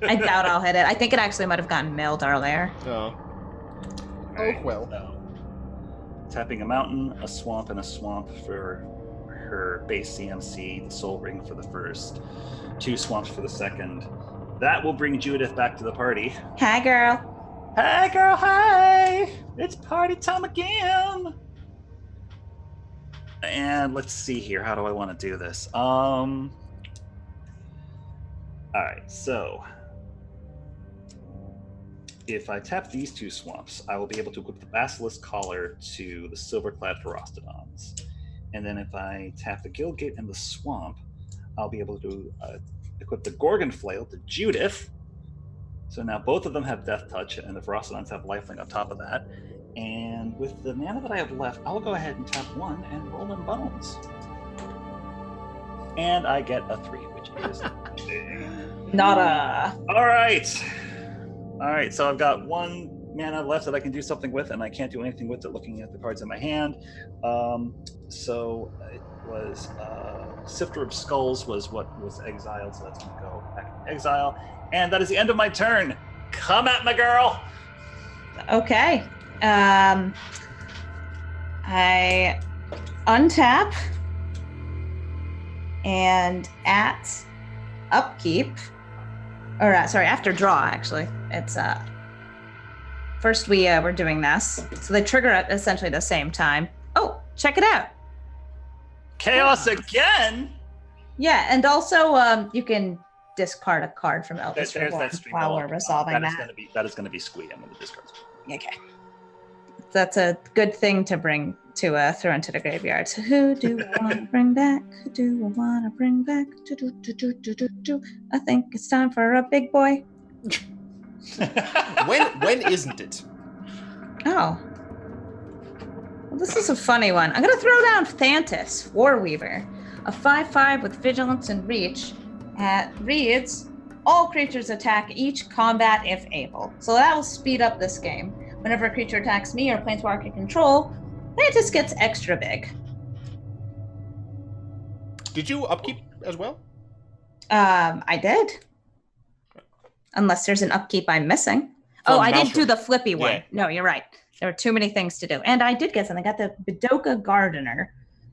I doubt I'll hit it. I think it actually might have gotten milled earlier. Oh. Right, well. so, tapping a mountain, a swamp, and a swamp for her base CMC, the Soul Ring for the first, 2 swamps for the second. That will bring Judith back to the party. Hi, girl. Hey, girl, hi! It's party time again! And let's see here. How do I want to do this? Alright, so if I tap these 2 swamps, I will be able to equip the Basilisk Collar to the Silverclad Ferostodons. And then if I tap the Guildgate and the Swamp, I'll be able to equip the Gorgon Flail to Judith. So now both of them have Death Touch, and the Ferostodons have Lifelink on top of that. And with the mana that I have left, I'll go ahead and tap 1 and roll in Bones. And I get a 3, which is Nada. All right, so I've got 1 mana left that I can do something with, and I can't do anything with it looking at the cards in my hand. So it was Sifter of Skulls was what was exiled, so that's going to go back into exile. And that is the end of my turn. Come at me, girl! Okay. I untap, and at upkeep, after draw, actually. It's first we're doing this, so they trigger at essentially the same time. Oh, check it out. Chaos again? Yeah, and also you can discard a card from Eldritch There's Reborn that stream while we're resolving that. That is going to be Squee. I'm going to discard. Okay. That's a good thing to bring to throw into the graveyard. So who do I want to bring back? Who do I want to bring back? I think it's time for a big boy. When isn't it? Oh. Well, this is a funny one. I'm going to throw down Thantis, Warweaver. A 5/5 with Vigilance and Reach. Reads, all creatures attack each combat if able. So that will speed up this game. Whenever a creature attacks me or Planeswalker control, Thantis gets extra big. Did you upkeep as well? I did. Unless there's an upkeep I'm missing. From I didn't Maelstrom. do the flippy one. Yeah. No, you're right. There were too many things to do. And I did get something. I got the Bidoka Gardener.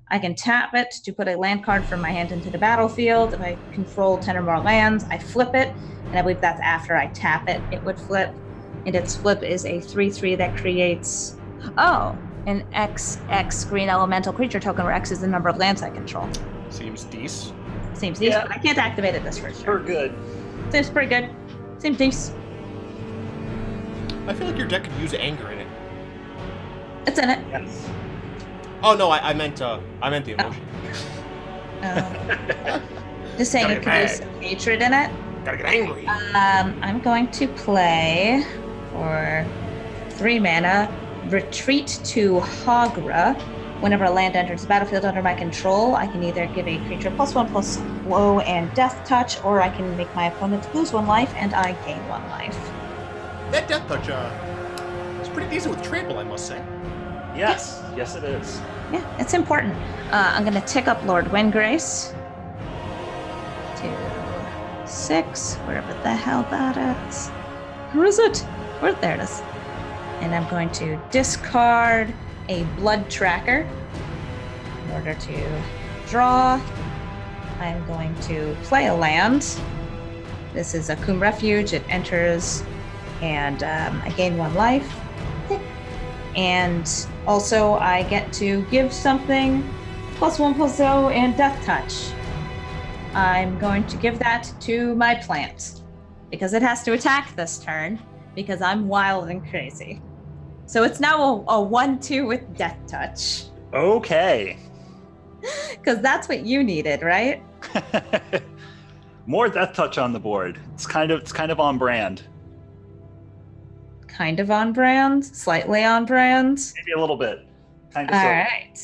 I can tap it to put a land card from my hand into the battlefield. If I control 10 or more lands, I flip it. And I believe that's after I tap it, it would flip. And its flip is a 3/3 that creates, an X green elemental creature token where X is the number of lands I control. Seems decent. Seems decent, but I can't activate it this first turn. We're good. Seems pretty good. Seems decent. I feel like your deck could use anger in it. It's in it. Yes. Oh no, I meant the emoji. Just saying it produces hatred in it. Gotta get angry. I'm going to play for 3 mana, retreat to Hagra. Whenever a land enters the battlefield under my control, I can either give a creature +1/+woe and death touch, or I can make my opponent lose 1 life and I gain 1 life. That death touch is pretty decent with trample, I must say. Yes, yes it is. Yeah, it's important. I'm going to tick up Lord Windgrace to 6, wherever the hell that is. Where is it? There it is. And I'm going to discard a blood tracker in order to draw. I'm going to play a land. This is a Kum Refuge. It enters, and I gain 1 life. And also, I get to give something +1/+0 and death touch. I'm going to give that to my plant because it has to attack this turn because I'm wild and crazy. So it's now a 1/2 with death touch. Okay. Because that's what you needed, right? More death touch on the board. It's kind of on brand. Kind of on brand, slightly on brand. Maybe a little bit. Kind of. All right.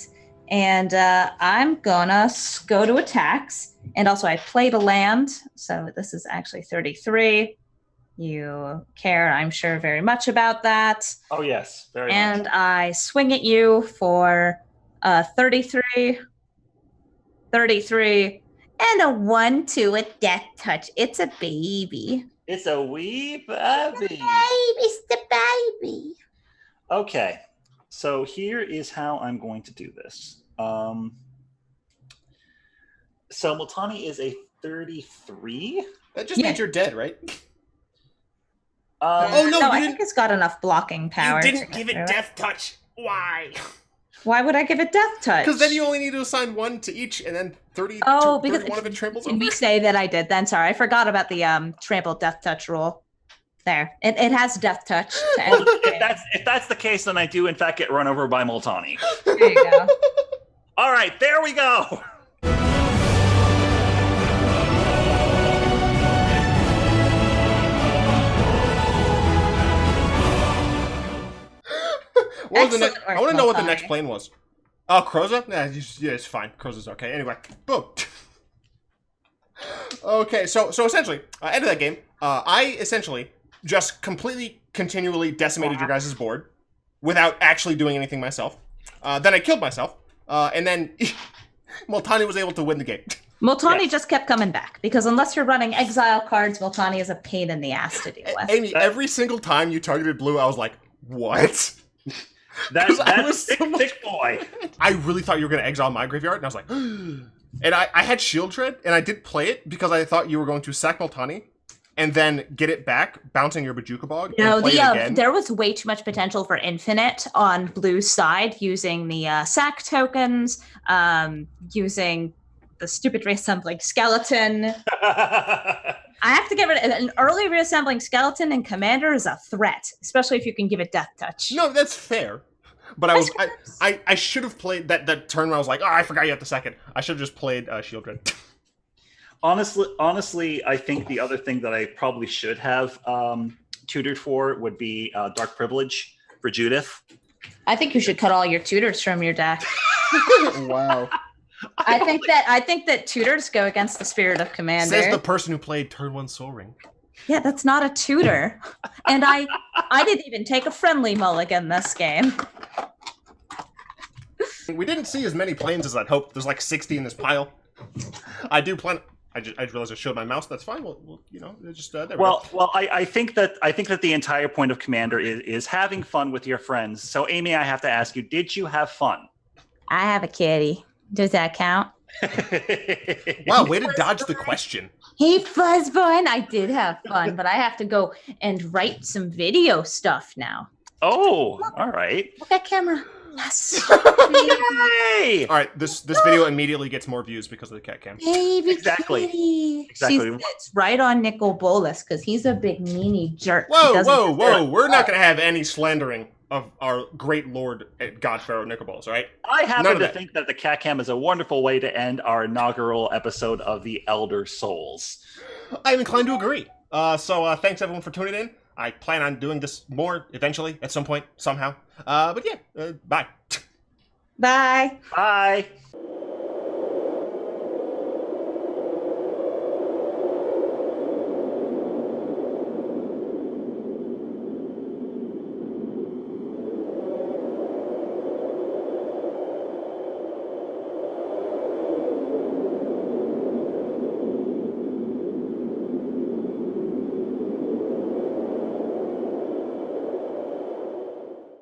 And I'm gonna go to attacks. And also I played a land. So this is actually 33. You care, I'm sure, very much about that. Oh, yes. Very much. And I swing at you for 33, 33, and a 1/2 with death touch. It's a baby. It's a wee baby. It's the baby. Okay. So here is how I'm going to do this. So Multani is a 33. That just means you're dead, right? Oh no! I think it's got enough blocking power. You didn't give it death touch. Why? Why would I give it death touch? Because then you only need to assign 1 to each, and then 30. Oh, because 31 of it tramples. Can we say that I did then? Sorry, I forgot about the trample death touch rule. There, it has death touch. To end if that's the case, then I do in fact get run over by Multani. There you go. All right, there we go. I want to know what the next plane was. Oh, Kroza? Yeah, it's fine. Kroza's okay. Anyway, boom. Okay, so essentially, end of that game, I essentially just completely, continually decimated your guys' board without actually doing anything myself. Then I killed myself, and then Multani was able to win the game. Multani just kept coming back, because unless you're running exile cards, Multani is a pain in the ass to deal with. Amy, every single time you targeted blue, I was like, what? That's thick boy. I really thought you were going to exile my graveyard, and I was like, and I had Shield Tread, and I did play it because I thought you were going to sack Multani and then get it back, bouncing your Bajuka Bog. No, there was way too much potential for infinite on blue's side, using the sack tokens, using the stupid reassembling skeleton. I have to get rid of an early reassembling skeleton, and commander is a threat, especially if you can give it death touch. No, that's fair. But I should have played that turn where I was like, oh, I forgot you at the second. I should have just played Shield Tread. Honestly, I think the other thing that I probably should have tutored for would be Dark Privilege for Judith. I think you should cut all your tutors from your deck. Wow. I think that tutors go against the spirit of commander. Says the person who played turn 1 Soul Ring. Yeah, that's not a tutor. And I didn't even take a friendly mulligan this game. We didn't see as many planes as I'd hoped. There's like 60 in this pile. I do plan. I just realized I showed my mouse. That's fine. We'll just there we go. Well, I think that the entire point of Commander is having fun with your friends. So, Amy, I have to ask you: did you have fun? I have a kitty. Does that count? Wow, way to dodge the question. Hey, Fuzzborn, I did have fun, but I have to go and write some video stuff now. Oh, all right. Look at camera. Yes. Yay! All right, this video immediately gets more views because of the cat cam. Baby Exactly. kitty. Exactly. It's right on Nicol Bolas because he's a big meanie jerk. Whoa! We're not going to have any slandering of our great Lord God Pharaoh Nicoballs, right? I happen to think that the cat cam is a wonderful way to end our inaugural episode of the Elder Souls. I'm inclined to agree. So thanks everyone for tuning in. I plan on doing this more eventually at some point, somehow. But yeah, bye. Bye. Bye.